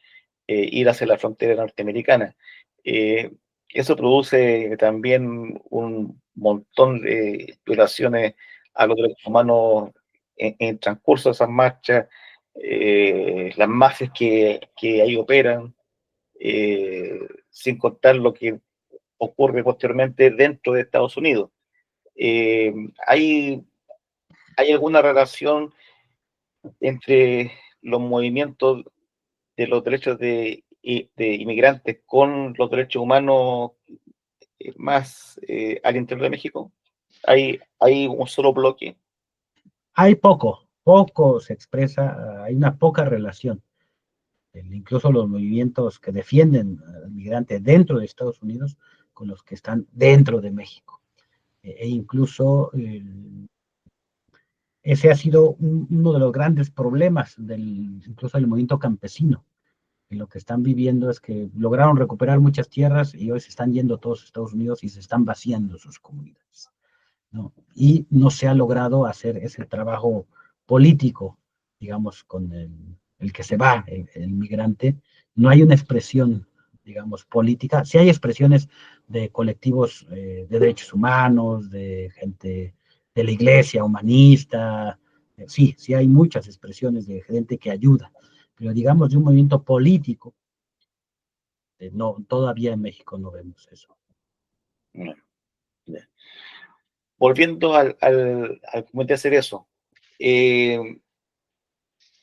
ir hacia la frontera norteamericana. Eh, Eso produce también un montón de violaciones a los derechos humanos en transcurso de esas marchas, las mafias que ahí operan, sin contar lo que ocurre posteriormente dentro de Estados Unidos. Eh, ¿hay, ¿Hay alguna relación entre los movimientos de los derechos de inmigrantes con los derechos humanos más al interior de México? ¿Hay un solo bloque? Hay poco se expresa, hay una poca relación. Incluso los movimientos que defienden al migrante dentro de Estados Unidos con los que están dentro de México. Incluso ese ha sido uno de los grandes problemas incluso del movimiento campesino. Y lo que están viviendo es que lograron recuperar muchas tierras y hoy se están yendo todos a Estados Unidos y se están vaciando sus comunidades, ¿no? Y no se ha logrado hacer ese trabajo político, digamos, con el que se va, el migrante. No hay una expresión, digamos, política. Sí hay expresiones de colectivos de derechos humanos, de gente de la iglesia humanista. Sí, sí hay muchas expresiones de gente que ayuda, pero digamos de un movimiento político, no, todavía en México no vemos eso. No. Volviendo al comité hacer eso, eh,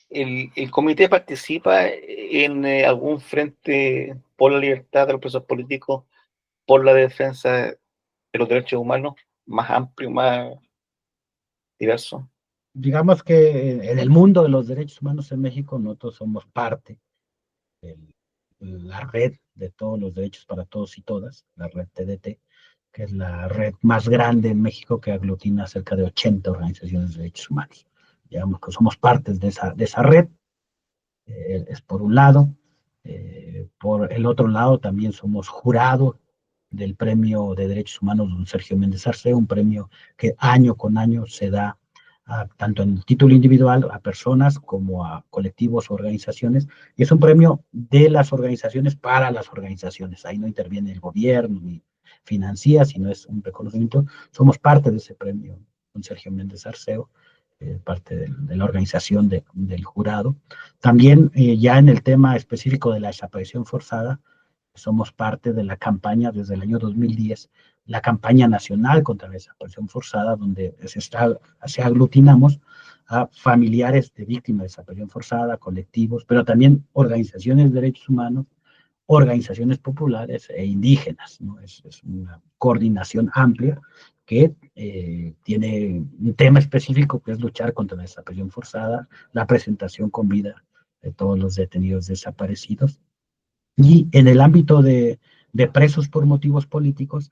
el comité participa en algún frente por la libertad de los presos políticos, por la defensa de los derechos humanos, más amplio, más diverso. Digamos que en el mundo de los derechos humanos en México nosotros somos parte de la red de todos los derechos para todos y todas, la red TDT, que es la red más grande en México que aglutina cerca de 80 organizaciones de derechos humanos. Digamos que somos partes de esa red, es por un lado. Por el otro lado también somos jurado del Premio de Derechos Humanos don Sergio Méndez Arce, un premio que año con año se da tanto en título individual a personas como a colectivos o organizaciones, y es un premio de las organizaciones para las organizaciones. Ahí no interviene el gobierno ni financia, sino es un reconocimiento. Somos parte de ese premio, don Sergio Méndez Arceo, parte de la organización del jurado. También ya en el tema específico de la desaparición forzada, somos parte de la campaña desde el año 2010, la campaña nacional contra la desaparición forzada, donde se aglutinamos a familiares de víctimas de desaparición forzada, colectivos, pero también organizaciones de derechos humanos, organizaciones populares e indígenas, ¿no? Es una coordinación amplia que tiene un tema específico que es luchar contra la desaparición forzada, la presentación con vida de todos los detenidos desaparecidos. Y en el ámbito de presos por motivos políticos,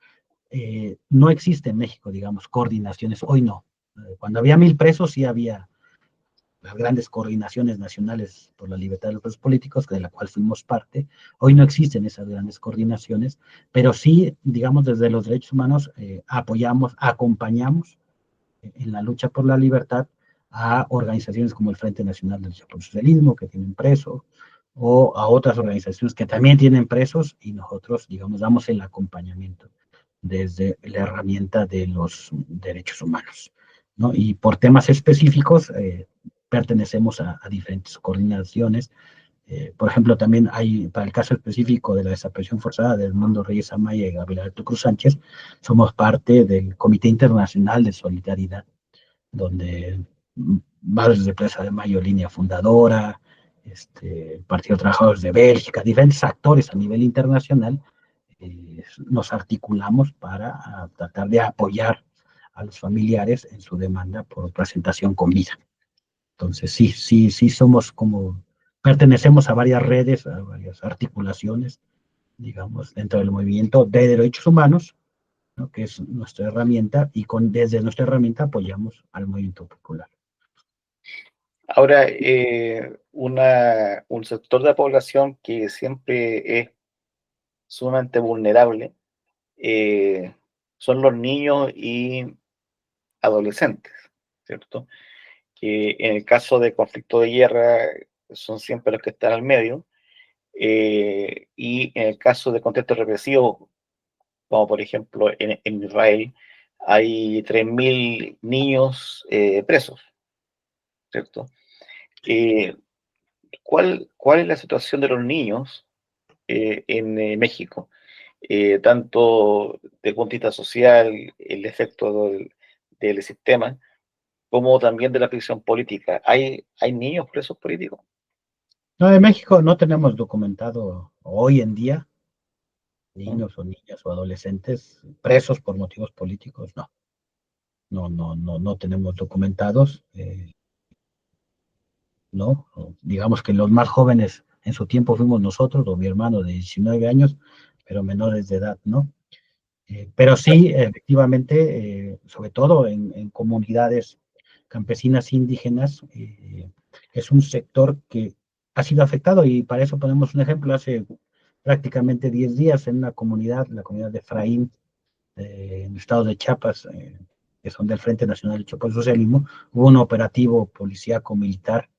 no existe en México, digamos, coordinaciones. Hoy no. Cuando había 1000 presos, sí había las grandes coordinaciones nacionales por la libertad de los presos políticos, de la cual fuimos parte. Hoy no existen esas grandes coordinaciones, pero sí, digamos, desde los derechos humanos apoyamos, acompañamos en la lucha por la libertad a organizaciones como el Frente Nacional del Socialismo, que tienen presos, o a otras organizaciones que también tienen presos y nosotros, digamos, damos el acompañamiento desde la herramienta de los derechos humanos, ¿no? Y por temas específicos pertenecemos a diferentes coordinaciones. Por ejemplo, también hay, para el caso específico de la desaparición forzada del Mundo Reyes Amaya y Gabriel Alberto Cruz Sánchez, somos parte del Comité Internacional de Solidaridad, donde Madres de Plaza de Mayo, línea fundadora, el Partido de Trabajadores de Bélgica, diferentes actores a nivel internacional, nos articulamos para tratar de apoyar a los familiares en su demanda por presentación con vida. Entonces, sí somos como, pertenecemos a varias redes, a varias articulaciones, digamos, dentro del movimiento de derechos humanos, ¿no? Que es nuestra herramienta, y desde nuestra herramienta apoyamos al movimiento popular. Ahora, un sector de la población que siempre es sumamente vulnerable son los niños y adolescentes, ¿cierto? Que en el caso de conflicto de guerra son siempre los que están al medio, y en el caso de contexto represivo, como por ejemplo en Israel, hay 3.000 niños presos, ¿cierto? Eh, ¿Cuál es la situación de los niños en México? Tanto desde el punto de vista social, el efecto del sistema, como también de la prisión política. ¿Hay niños presos políticos? No, en México no tenemos documentado hoy en día ¿Mm? niños o niñas o adolescentes presos por motivos políticos, no tenemos documentados, ¿no? Digamos que los más jóvenes en su tiempo fuimos nosotros, o mi hermano de 19 años, pero menores de edad, ¿no? Pero sí, efectivamente, sobre todo en comunidades campesinas indígenas, es un sector que ha sido afectado, y para eso ponemos un ejemplo. Hace prácticamente 10 días en una comunidad, la comunidad de Efraín, en el estado de Chiapas, que son del Frente Nacional de Chiapas Socialismo, hubo un operativo policíaco militar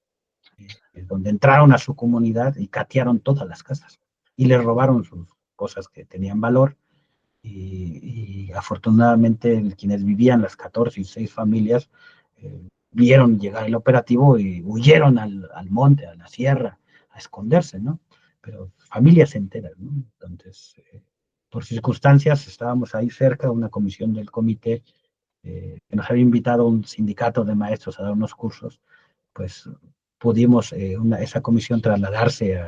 donde entraron a su comunidad y catearon todas las casas y les robaron sus cosas que tenían valor. Y afortunadamente quienes vivían, las 14 y 6 familias, vieron llegar el operativo y huyeron al monte, a la sierra, a esconderse, ¿no? Pero familias enteras, ¿no? Entonces, por circunstancias, estábamos ahí cerca de una comisión del comité, que nos había invitado un sindicato de maestros a dar unos cursos. Pues pudimos, esa comisión, trasladarse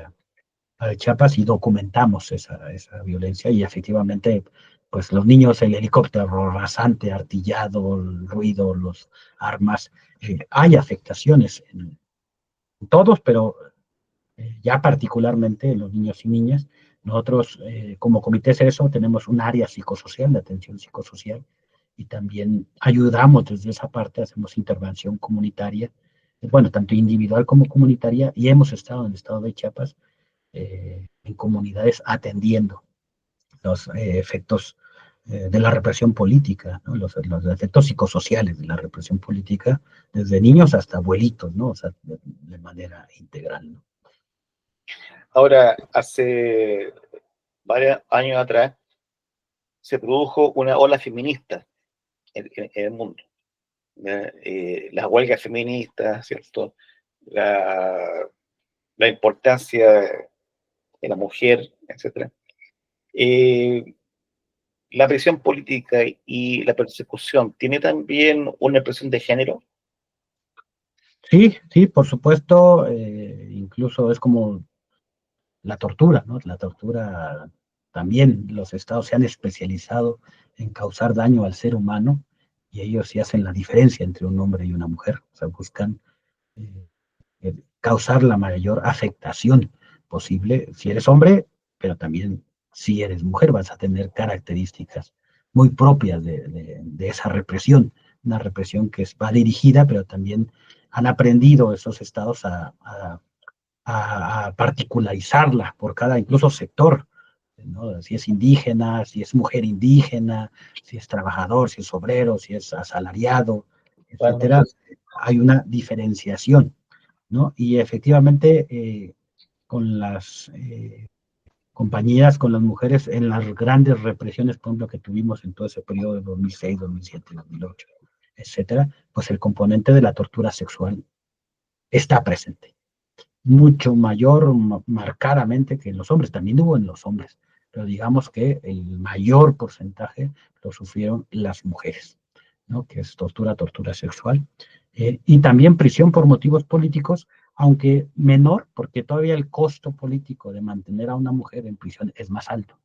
a Chiapas y documentamos esa violencia, y efectivamente, pues los niños, el helicóptero rasante, artillado, el ruido, los armas, hay afectaciones en todos, pero ya particularmente en los niños y niñas. Nosotros, como Comité Cerezo, tenemos un área psicosocial, de atención psicosocial, y también ayudamos desde esa parte, hacemos intervención comunitaria, bueno, tanto individual como comunitaria, y hemos estado en el estado de Chiapas, en comunidades, atendiendo los efectos de la represión política, ¿no? Los efectos psicosociales de la represión política, desde niños hasta abuelitos, ¿no? O sea, de manera integral, ¿no? Ahora, hace varios años atrás se produjo una ola feminista en el mundo. Las huelgas feministas, ¿cierto? La, la importancia de la mujer, etcétera. Eh, la presión política y la persecución tiene también una expresión de género. Sí, por supuesto, incluso es como la tortura, ¿no? La tortura, también los estados se han especializado en causar daño al ser humano, y ellos sí hacen la diferencia entre un hombre y una mujer, o sea, buscan eh, causar la mayor afectación posible. Si eres hombre, pero también si eres mujer, vas a tener características muy propias de esa represión, una represión que va dirigida, pero también han aprendido esos estados a particularizarla por cada, incluso sector, ¿no? Si es indígena, si es mujer indígena, si es trabajador, si es obrero, si es asalariado, etcétera. Hay una diferenciación, ¿no? Y efectivamente, con las compañías, con las mujeres en las grandes represiones, por ejemplo, que tuvimos en todo ese periodo de 2006, 2007, 2008, etcétera, pues el componente de la tortura sexual está presente, mucho mayor, marcadamente que en los hombres, también hubo en los hombres, pero digamos que el mayor porcentaje lo sufrieron las mujeres, ¿no? Que es tortura sexual, y también prisión por motivos políticos, aunque menor, porque todavía el costo político de mantener a una mujer en prisión es más alto,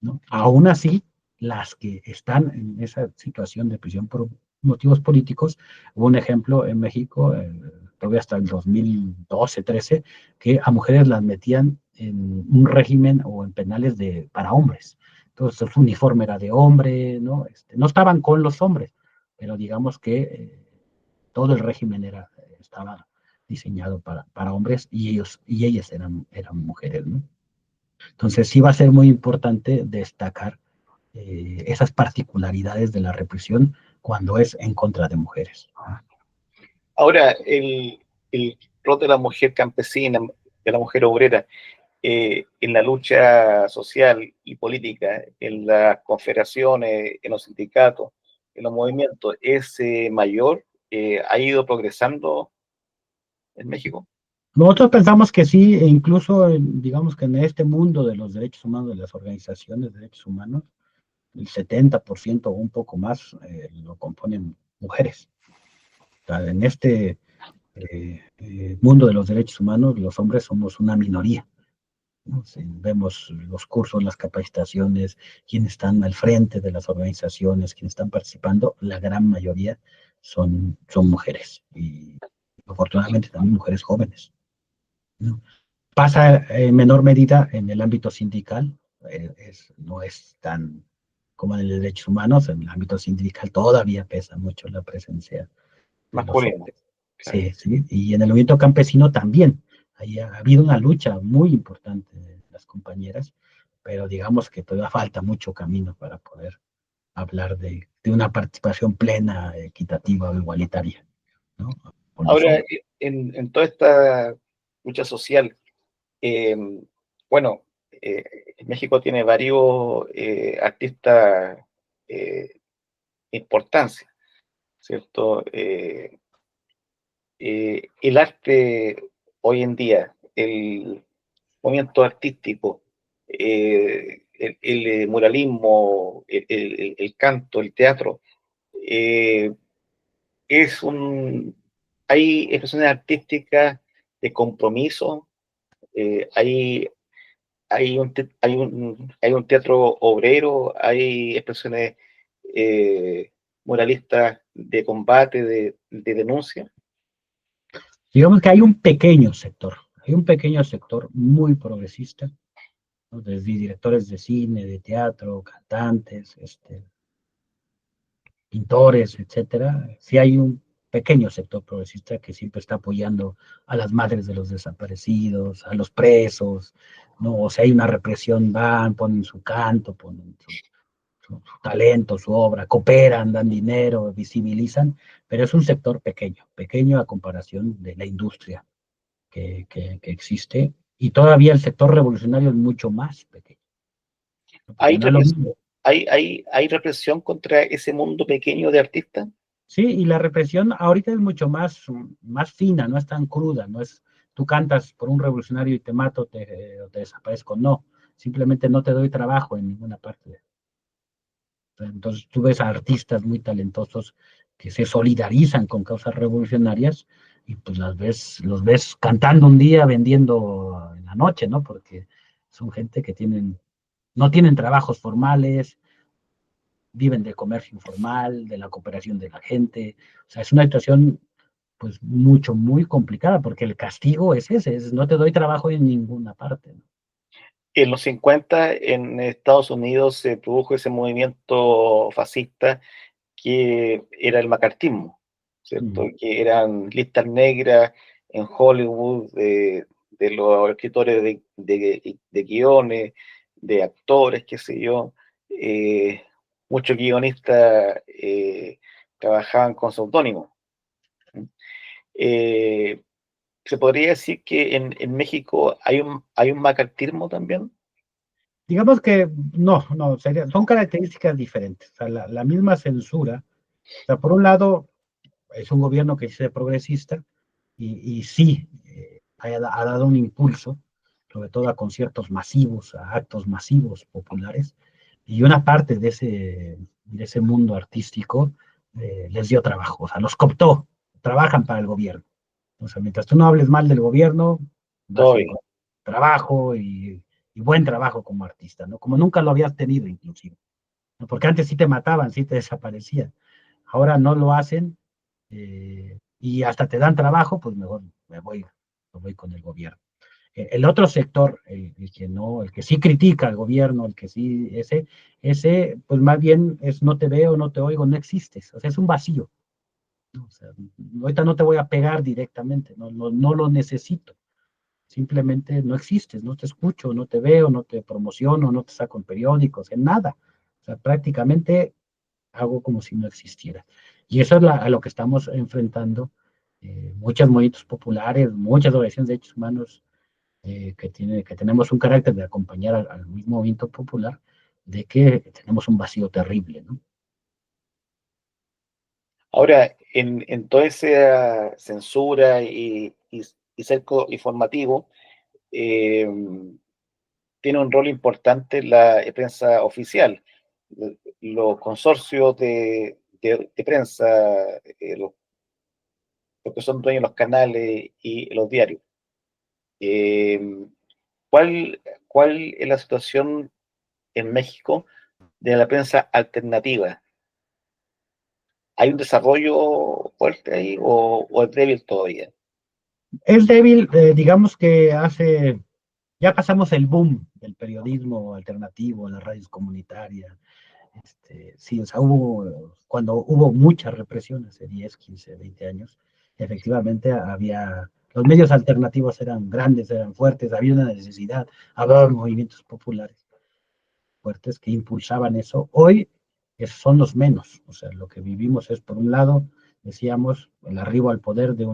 ¿no? Aún así, las que están en esa situación de prisión por motivos políticos, hubo un ejemplo en México, todavía hasta el 2012-13, que a mujeres las metían en un régimen o en penales para hombres. Entonces su uniforme era de hombre, ¿no? No estaban con los hombres, pero digamos que todo el régimen estaba diseñado para hombres y ellas eran mujeres, ¿no? Entonces sí va a ser muy importante destacar esas particularidades de la represión cuando es en contra de mujeres. Ahora, el rol de la mujer campesina, de la mujer obrera, en la lucha social y política, en las confederaciones, en los sindicatos, en los movimientos, es mayor, ha ido progresando en México. Nosotros pensamos que sí, e incluso digamos que en este mundo de los derechos humanos, de las organizaciones de derechos humanos, el 70% o un poco más lo componen mujeres. O sea, en este mundo de los derechos humanos, los hombres somos una minoría, ¿no? Si vemos los cursos, las capacitaciones, quienes están al frente de las organizaciones, quienes están participando, la gran mayoría son mujeres y afortunadamente también mujeres jóvenes, ¿no? Pasa en menor medida en el ámbito sindical, no es tan como en los derechos humanos, en el ámbito sindical todavía pesa mucho la presencia de los Masculino, hombres. claro. Sí, sí, y en el movimiento campesino también. Ahí ha habido una lucha muy importante de las compañeras, pero digamos que todavía falta mucho camino para poder hablar de una participación plena, equitativa o igualitaria, ¿no? Con los Ahora, hombres. en toda esta lucha social, eh, bueno, México tiene varios artistas de importancia, ¿cierto? El arte hoy en día, el movimiento artístico, el muralismo, el canto, el teatro, eh, es un, hay expresiones artísticas de compromiso, hay, hay un teatro obrero, hay expresiones eh, moralistas de combate, de denuncia. Digamos que hay un pequeño sector muy progresista, ¿no? Desde directores de cine, de teatro, cantantes, pintores, etcétera. Sí hay un pequeño sector progresista que siempre está apoyando a las madres de los desaparecidos, a los presos, ¿no? O sea, hay una represión, van, ponen su canto, ponen su talento, su obra, cooperan, dan dinero, visibilizan, pero es un sector pequeño, pequeño a comparación de la industria que existe, y todavía el sector revolucionario es mucho más pequeño, ¿no? Porque ¿Hay, no es lo mismo. hay represión contra ese mundo pequeño de artistas? Sí, y la represión ahorita es mucho más fina, no es tan cruda, no es tú cantas por un revolucionario y te mato o te desaparezco, no, simplemente no te doy trabajo en ninguna parte. Entonces tú ves a artistas muy talentosos que se solidarizan con causas revolucionarias y pues los ves cantando un día, vendiendo en la noche, ¿no? Porque son gente que no tienen trabajos formales, viven del comercio informal, de la cooperación de la gente. O sea, es una situación pues muy complicada porque el castigo es ese, es no te doy trabajo en ninguna parte, ¿no? En los 50 en Estados Unidos se produjo ese movimiento fascista que era el macartismo, ¿cierto? Mm. Que eran listas negras en Hollywood de los escritores de guiones, de actores, qué sé yo. Muchos guionistas trabajaban con seudónimos. Eh, ¿Se podría decir que en México hay un macartismo también? Digamos que no, no, son características diferentes. O sea, la misma censura, o sea, por un lado, es un gobierno que es progresista y sí ha dado un impulso, sobre todo a conciertos masivos, a actos masivos populares, y una parte de ese mundo artístico les dio trabajo, o sea, los cooptó, trabajan para el gobierno. O sea, mientras tú no hables mal del gobierno, vas Todo a bien. encontrar trabajo y buen trabajo como artista, ¿no? Como nunca lo habías tenido, inclusive. ¿No? Porque antes sí te mataban, sí te desaparecían. Ahora no lo hacen y hasta te dan trabajo, pues mejor me voy con el gobierno. El otro sector, el que no, el que sí critica al gobierno, el que sí, pues más bien es no te veo, no te oigo, no existes. O sea, es un vacío. ¿No? O sea, ahorita no te voy a pegar directamente, no lo necesito. Simplemente no existes, no te escucho, no te veo, no te promociono, no te saco en periódicos, en nada. O sea, prácticamente hago como si no existiera. Y eso es a lo que estamos enfrentando muchos movimientos populares, muchas organizaciones de derechos humanos que tenemos un carácter de acompañar al mismo movimiento popular, de que tenemos un vacío terrible, ¿no? Ahora, en toda esa censura y cerco informativo, eh, tiene un rol importante la prensa oficial. Los consorcios de prensa, los que son dueños de los canales y los diarios. Eh, ¿Cuál es la situación en México de la prensa alternativa? ¿Hay un desarrollo fuerte ahí o es débil todavía? Es débil, digamos que ya pasamos el boom del periodismo alternativo, las radios comunitarias. Sí, o sea, cuando hubo mucha represión hace 10, 15, 20 años, efectivamente los medios alternativos eran grandes, eran fuertes, había una necesidad, había movimientos populares fuertes que impulsaban eso. Hoy son los menos, o sea, lo que vivimos es, por un lado, decíamos, el arribo al poder de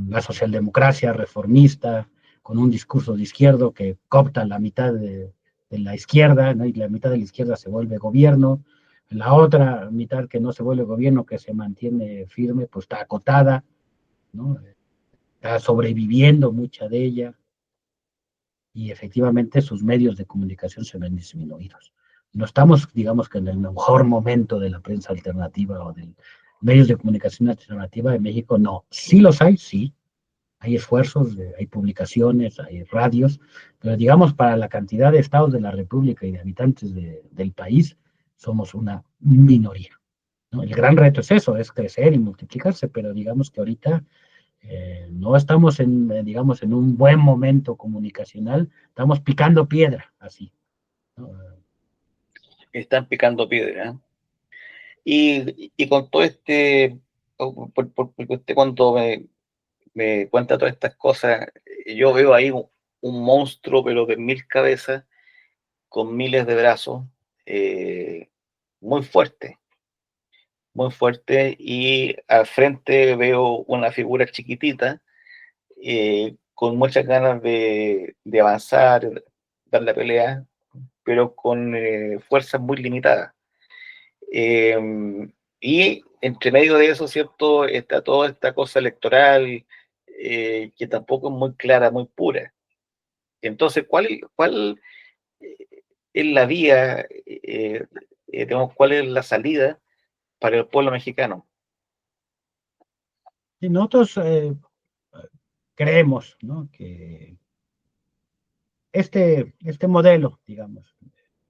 la socialdemocracia reformista, con un discurso de izquierdo que coopta la mitad de la izquierda, ¿no? Y la mitad de la izquierda se vuelve gobierno, la otra mitad que no se vuelve gobierno, que se mantiene firme, pues está acotada, ¿no? Está sobreviviendo mucha de ella, y efectivamente sus medios de comunicación se ven disminuidos. No estamos, digamos que en el mejor momento de la prensa alternativa o de medios de comunicación alternativa de México, no. Sí los hay, sí, hay esfuerzos, hay publicaciones, hay radios, pero digamos para la cantidad de estados de la República y de habitantes del país, somos una minoría, ¿no? El gran reto es eso, es crecer y multiplicarse, pero digamos que ahorita no estamos digamos, en un buen momento comunicacional, estamos picando piedra, así, ¿no? Están picando piedra. Y con todo porque usted cuando me cuenta todas estas cosas, yo veo ahí un monstruo, pero de 1000 cabezas, con miles de brazos, eh, muy fuerte, muy fuerte, y al frente veo una figura chiquitita, con muchas ganas de avanzar, dar la pelea, pero con fuerzas muy limitadas. Eh, y entre medio de eso, ¿cierto? Está toda esta cosa electoral que tampoco es muy clara, muy pura. Entonces, ¿cuál es la vía, digamos, cuál es la salida para el pueblo mexicano? Y nosotros creemos, ¿no? Que este modelo, digamos,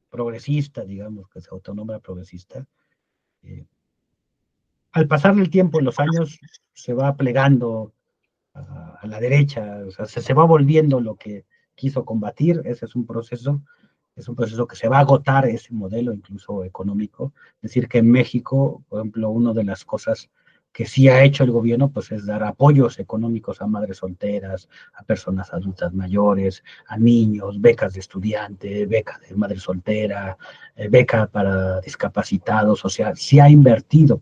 progresista, digamos, que se autonombra progresista, eh, al pasar el tiempo, los años, se va plegando a la derecha, o sea, se va volviendo lo que quiso combatir, ese es un proceso que se va a agotar ese modelo, incluso económico. Es decir, que en México, por ejemplo, una de las cosas que sí ha hecho el gobierno, pues es dar apoyos económicos a madres solteras, a personas adultas mayores, a niños, becas de estudiante, beca de madre soltera, beca para discapacitados, o sea, sí ha invertido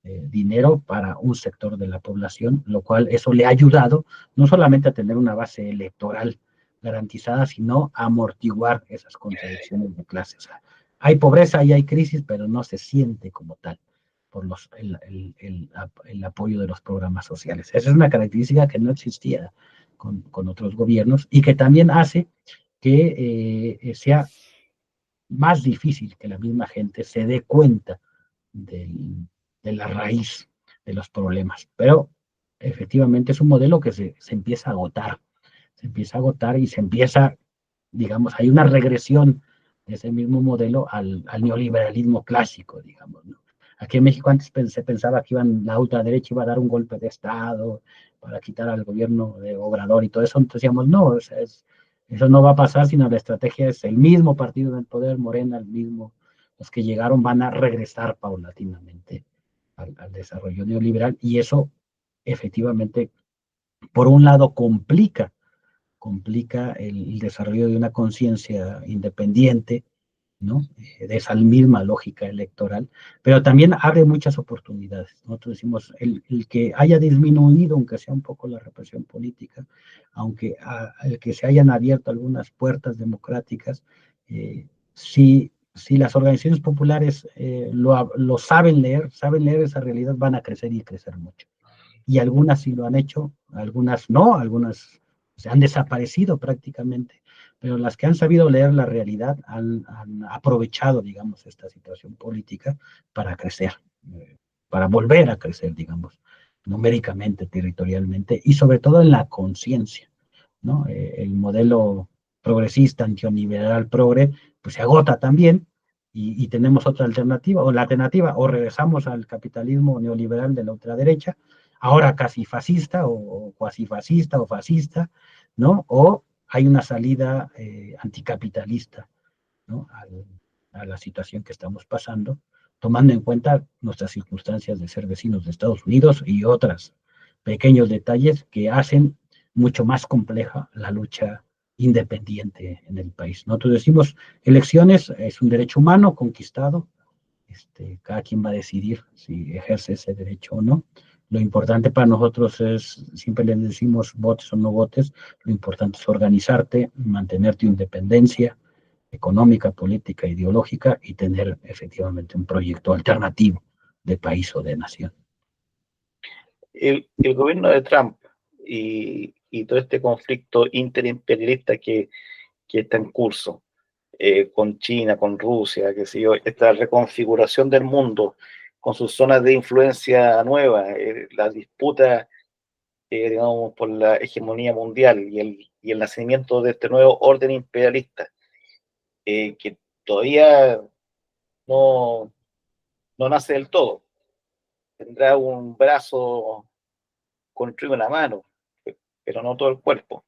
dinero para un sector de la población, lo cual eso le ha ayudado no solamente a tener una base electoral garantizada, sino a amortiguar esas contradicciones de clases. O sea, hay pobreza y hay crisis, pero no se siente como tal por el apoyo de los programas sociales. Esa es una característica que no existía con otros gobiernos y que también hace que sea más difícil que la misma gente se dé cuenta de la raíz de los problemas. Pero efectivamente es un modelo que se empieza a agotar, se empieza a agotar y se empieza, digamos, hay una regresión de ese mismo modelo al neoliberalismo clásico, digamos, ¿no? Aquí en México antes se pensaba que la ultraderecha iba a dar un golpe de Estado para quitar al gobierno de Obrador y todo eso, entonces decíamos, no, o sea, eso no va a pasar, sino la estrategia es el mismo partido del poder, Morena, el mismo, los que llegaron van a regresar paulatinamente al desarrollo neoliberal y eso efectivamente, por un lado, complica el desarrollo de una conciencia independiente, ¿no? De esa misma lógica electoral, pero también abre muchas oportunidades. Nosotros decimos, el que haya disminuido, aunque sea un poco la represión política, aunque el que se hayan abierto algunas puertas democráticas, si las organizaciones populares lo saben leer esa realidad, van a crecer y crecer mucho. Y algunas sí lo han hecho, algunas no, algunas se han desaparecido prácticamente, pero las que han sabido leer la realidad han aprovechado, digamos, esta situación política para crecer, para volver a crecer, digamos, numéricamente, territorialmente y sobre todo en la conciencia, ¿no? El modelo progresista, antioliberal, progre, pues se agota también y tenemos otra alternativa, o la alternativa, o regresamos al capitalismo neoliberal de la ultraderecha, ahora casi fascista o cuasi fascista o fascista, ¿no? O hay una salida anticapitalista, ¿no? A la situación que estamos pasando, tomando en cuenta nuestras circunstancias de ser vecinos de Estados Unidos y otros pequeños detalles que hacen mucho más compleja la lucha independiente en el país. Nosotros decimos, elecciones es un derecho humano conquistado, cada quien va a decidir si ejerce ese derecho o no. Lo importante para nosotros es, siempre les decimos, votes o no votes, lo importante es organizarte, mantener tu independencia económica, política, ideológica y tener efectivamente un proyecto alternativo de país o de nación. El gobierno de Trump y todo este conflicto interimperialista que está en curso, con China, con Rusia, que sé yo, esta reconfiguración del mundo con sus zonas de influencia nuevas, la disputa, digamos, por la hegemonía mundial y el nacimiento de este nuevo orden imperialista, que todavía no, no nace del todo. Tendrá un brazo construido una mano, pero no todo el cuerpo.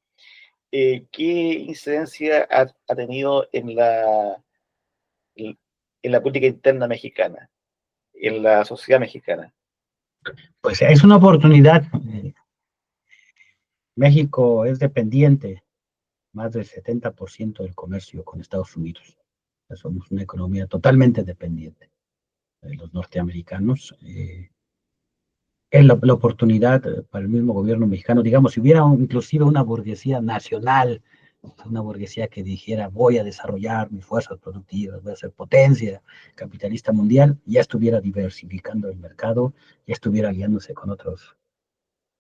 ¿Qué incidencia ha tenido en la política interna mexicana, en la sociedad mexicana? Pues es una oportunidad. México es dependiente más del 70% del comercio con Estados Unidos. Somos una economía totalmente dependiente de los norteamericanos. Es la oportunidad para el mismo gobierno mexicano, digamos, si hubiera inclusive una burguesía nacional, una burguesía que dijera voy a desarrollar mis fuerzas productivas, voy a ser potencia capitalista mundial, ya estuviera diversificando el mercado, ya estuviera aliándose con otros,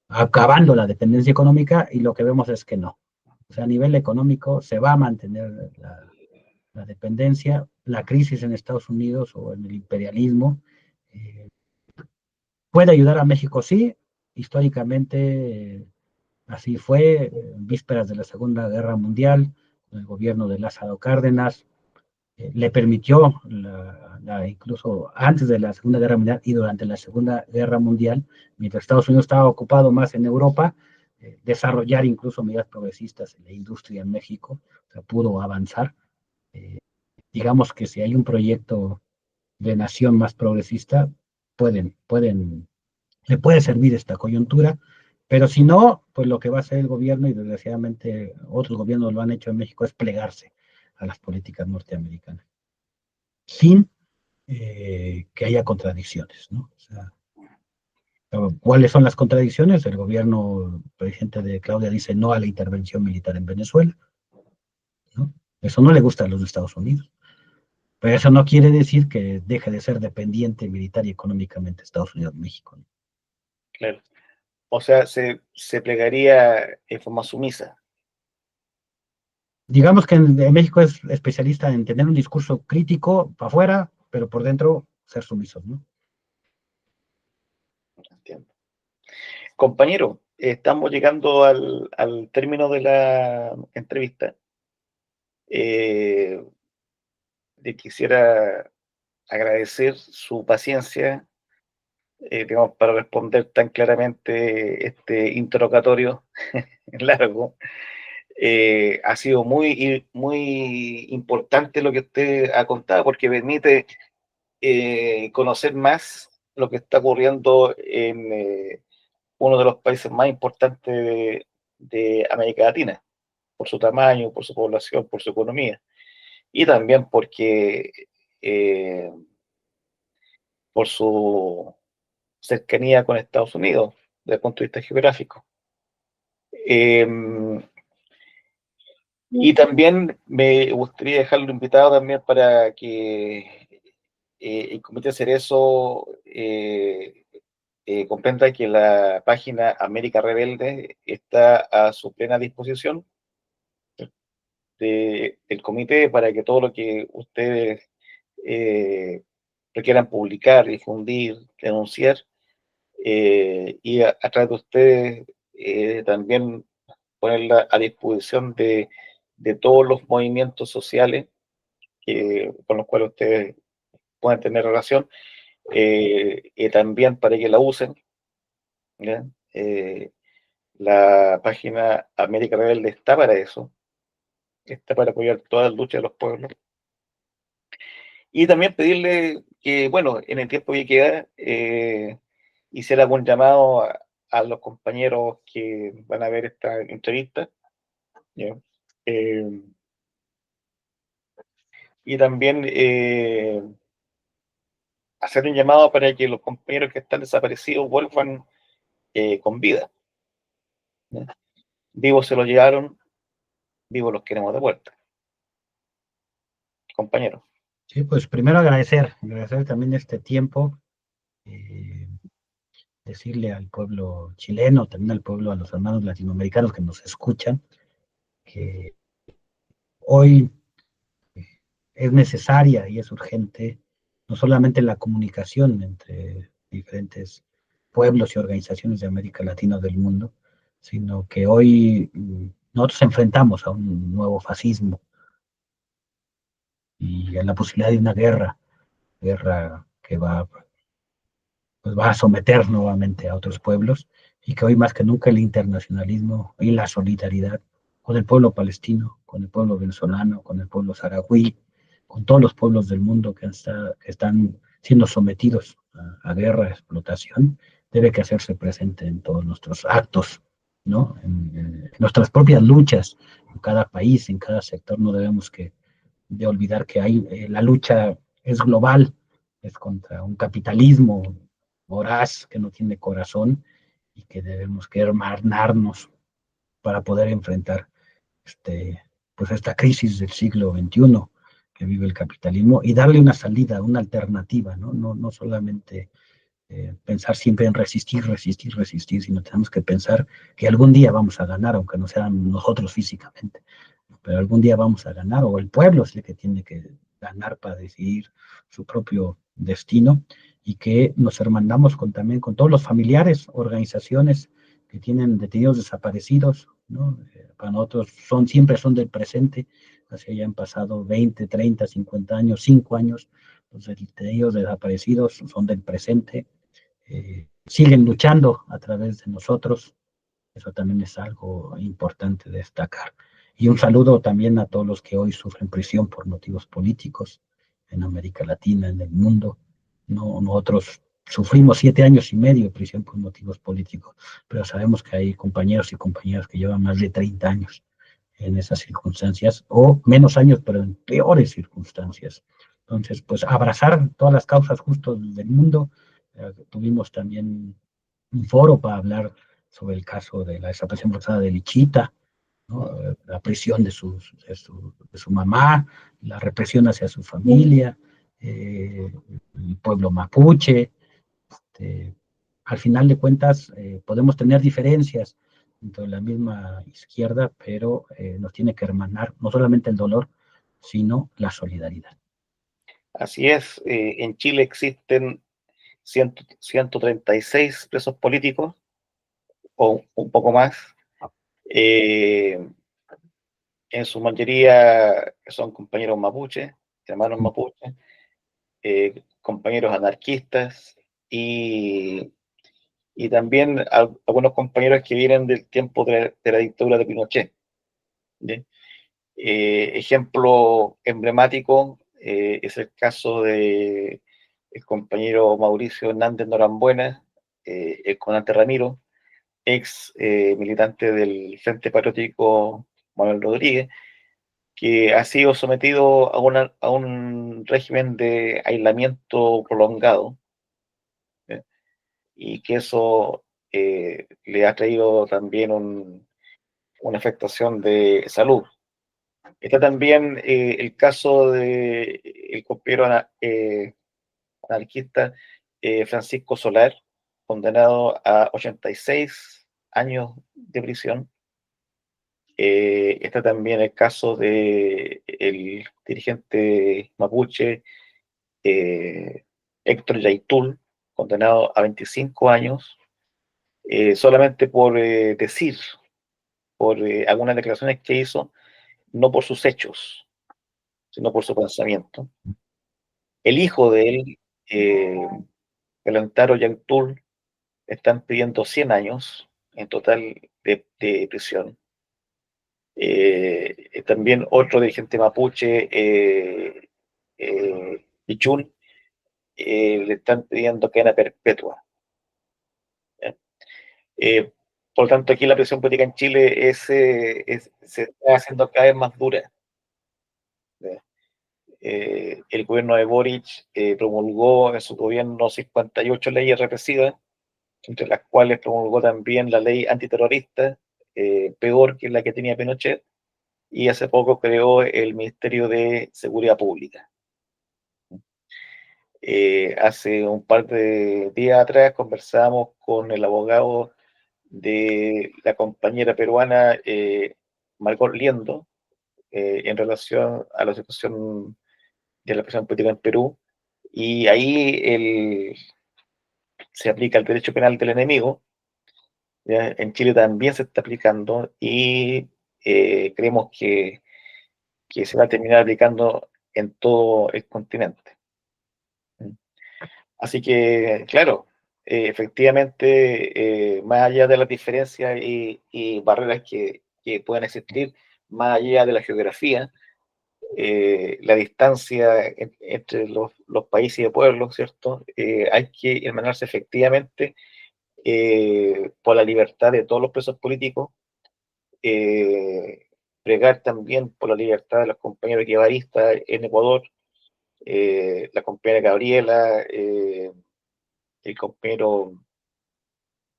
acabando la dependencia económica y lo que vemos es que no. O sea, a nivel económico se va a mantener la dependencia, la crisis en Estados Unidos o en el imperialismo. ¿Puede ayudar a México? Sí, históricamente así fue, en vísperas de la Segunda Guerra Mundial, el gobierno de Lázaro Cárdenas le permitió, incluso antes de la Segunda Guerra Mundial y durante la Segunda Guerra Mundial, mientras Estados Unidos estaba ocupado más en Europa, desarrollar incluso medidas progresistas en la industria en México, o sea, pudo avanzar. Digamos que si hay un proyecto de nación más progresista, le puede servir esta coyuntura, pero si no, pues lo que va a hacer el gobierno, y desgraciadamente otros gobiernos lo han hecho en México, es plegarse a las políticas norteamericanas, sin que haya contradicciones, ¿no? O sea, ¿Cuáles son las contradicciones? El gobierno, el presidente de Claudia dice no a la intervención militar en Venezuela, ¿no? Eso no le gusta a los Estados Unidos. Pero eso no quiere decir que deje de ser dependiente militar y económicamente Estados Unidos de México, ¿no? Claro. O sea, se plegaría en forma sumisa. Digamos que en México es especialista en tener un discurso crítico para afuera, pero por dentro ser sumisos, ¿no? Entiendo. Compañero, estamos llegando al término de la entrevista. Eh, Le quisiera agradecer su paciencia, digamos, para responder tan claramente este interrogatorio largo. Ha sido muy importante lo que usted ha contado porque permite conocer más lo que está ocurriendo en uno de los países más importantes de América Latina, por su tamaño, por su población, por su economía, y también porque eh, por su cercanía con Estados Unidos, desde el punto de vista geográfico. Eh, y también me gustaría dejarlo invitado también para que el Comité Cerezo comprenda que la página América Rebelde está a su plena disposición del comité para que todo lo que ustedes requieran publicar, difundir, denunciar, y a través de ustedes también ponerla a disposición de todos los movimientos sociales con los cuales ustedes puedan tener relación, y también para que la usen, ¿ya? La página América Rebelde está para eso, está para apoyar todas las luchas de los pueblos. Y también pedirle que, bueno, en el tiempo que queda, hiciera algún llamado a los compañeros que van a ver esta entrevista, ¿ya? Eh, y también hacer un llamado para que los compañeros que están desaparecidos vuelvan con vida, ¿ya? Vivos se los llevaron, vivos los queremos de vuelta, compañeros. Sí, pues primero agradecer también este tiempo, eh, decirle al pueblo chileno, también al pueblo, a los hermanos latinoamericanos que nos escuchan, que hoy es necesaria y es urgente no solamente la comunicación entre diferentes pueblos y organizaciones de América Latina o del mundo, sino que hoy nosotros enfrentamos a un nuevo fascismo y a la posibilidad de una guerra que pues va a someter nuevamente a otros pueblos y que hoy más que nunca el internacionalismo y la solidaridad con el pueblo palestino, con el pueblo venezolano, con el pueblo saharaui, con todos los pueblos del mundo que están siendo sometidos a guerra, a explotación, debe que hacerse presente en todos nuestros actos, ¿no? En nuestras propias luchas, en cada país, en cada sector, no debemos de olvidar que hay, la lucha es global, es contra un capitalismo voraz que no tiene corazón y que debemos que hermanarnos para poder enfrentar pues esta crisis del siglo XXI que vive el capitalismo y darle una salida, una alternativa, ¿no? No solamente pensar siempre en resistir, sino tenemos que pensar que algún día vamos a ganar, aunque no sean nosotros físicamente, pero algún día vamos a ganar, o el pueblo es el que tiene que ganar para decidir su propio destino, y que nos hermandamos también con todos los familiares, organizaciones que tienen detenidos desaparecidos, ¿no? Para nosotros siempre son del presente, así hayan pasado 20, 30, 50 años, 5 años, los detenidos desaparecidos son del presente, siguen luchando a través de nosotros. Eso también es algo importante de destacar. Y un saludo también a todos los que hoy sufren prisión por motivos políticos en América Latina, en el mundo. No, nosotros sufrimos 7 años y medio de prisión por motivos políticos, pero sabemos que hay compañeros y compañeras que llevan más de 30 años en esas circunstancias, o menos años, pero en peores circunstancias. Entonces, pues abrazar todas las causas justas del mundo. Tuvimos también un foro para hablar sobre el caso de la desaparición forzada de Lichita, ¿no? La prisión de su mamá, la represión hacia su familia, el pueblo mapuche. Este, al final de cuentas, podemos tener diferencias dentro de la misma izquierda, pero nos tiene que hermanar no solamente el dolor, sino la solidaridad. Así es, en Chile existen 136 presos políticos, o un poco más. Eh, en su mayoría son compañeros mapuches, hermanos mapuches, compañeros anarquistas y, y también algunos compañeros que vienen del tiempo de la dictadura de Pinochet. Ejemplo emblemático es el caso de el compañero Mauricio Hernández Norambuena, el comandante Ramiro, ex militante del Frente Patriótico Manuel Rodríguez, que ha sido sometido a un régimen de aislamiento prolongado, ¿eh? Y que eso le ha traído también una afectación de salud. Está también el caso de el compañero anarquista Francisco Solar, condenado a 86 años de prisión. Está también el caso de el dirigente mapuche Héctor Yaitul, condenado a 25 años, solamente por decir, por algunas declaraciones que hizo, no por sus hechos, sino por su pensamiento. El hijo de él, eh, Calantaro Yaitul, están pidiendo 100 años en total de prisión. También otro dirigente mapuche, Pichún, le están pidiendo cadena perpetua. Eh, por lo tanto, aquí la presión política en Chile se está haciendo cada vez más dura. El gobierno de Boric promulgó en su gobierno 58 leyes represivas, entre las cuales promulgó también la ley antiterrorista, peor que la que tenía Pinochet, y hace poco creó el Ministerio de Seguridad Pública. Hace un par de días atrás conversamos con el abogado de la compañera peruana Margot Liendo en relación a la situación de la presión política en Perú, y ahí se aplica el derecho penal del enemigo. ¿Ya? En Chile también se está aplicando y creemos que se va a terminar aplicando en todo el continente. Así que, claro, efectivamente, más allá de las diferencias y barreras que puedan existir, más allá de la geografía, la distancia entre los países y pueblos, ¿cierto? Hay que hermanarse efectivamente por la libertad de todos los presos políticos, pregar también por la libertad de los compañeros guevaristas en Ecuador, la compañera Gabriela, el compañero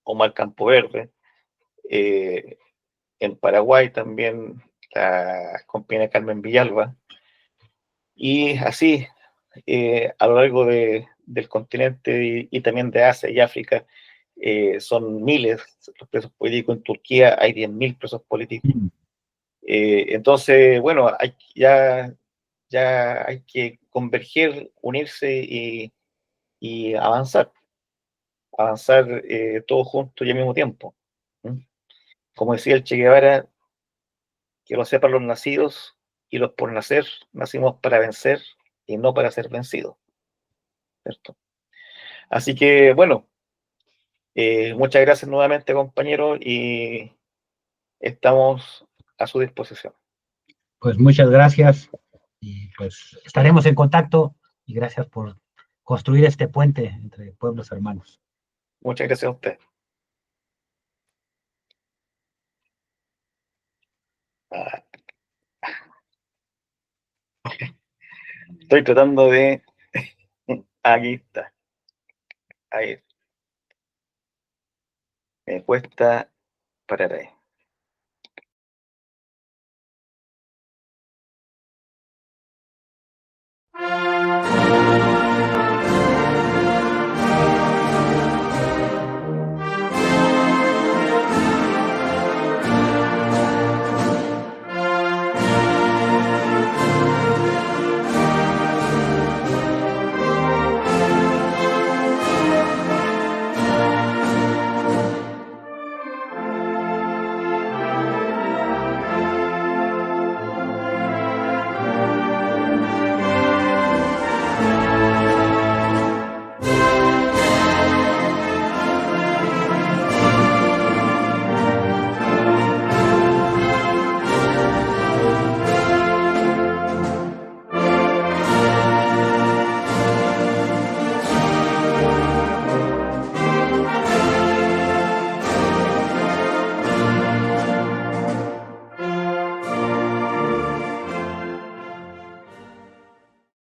Omar Campoverde, en Paraguay también la compañera Carmen Villalba, y así a lo largo del continente y también de Asia y África, son miles los presos políticos. En Turquía hay 10.000 presos políticos. Entonces, bueno, ya hay que converger, unirse y avanzar todos juntos y al mismo tiempo. ¿Mm? Como decía el Che Guevara, que lo sepan los nacidos y los por nacer, nacimos para vencer y no para ser vencidos, ¿cierto? Así que, bueno, muchas gracias nuevamente, compañero, y estamos a su disposición. Pues muchas gracias y pues estaremos en contacto y gracias por construir este puente entre pueblos hermanos. Muchas gracias a usted. Ah, estoy tratando de... Aquí está. Ahí. Cuesta para atrás.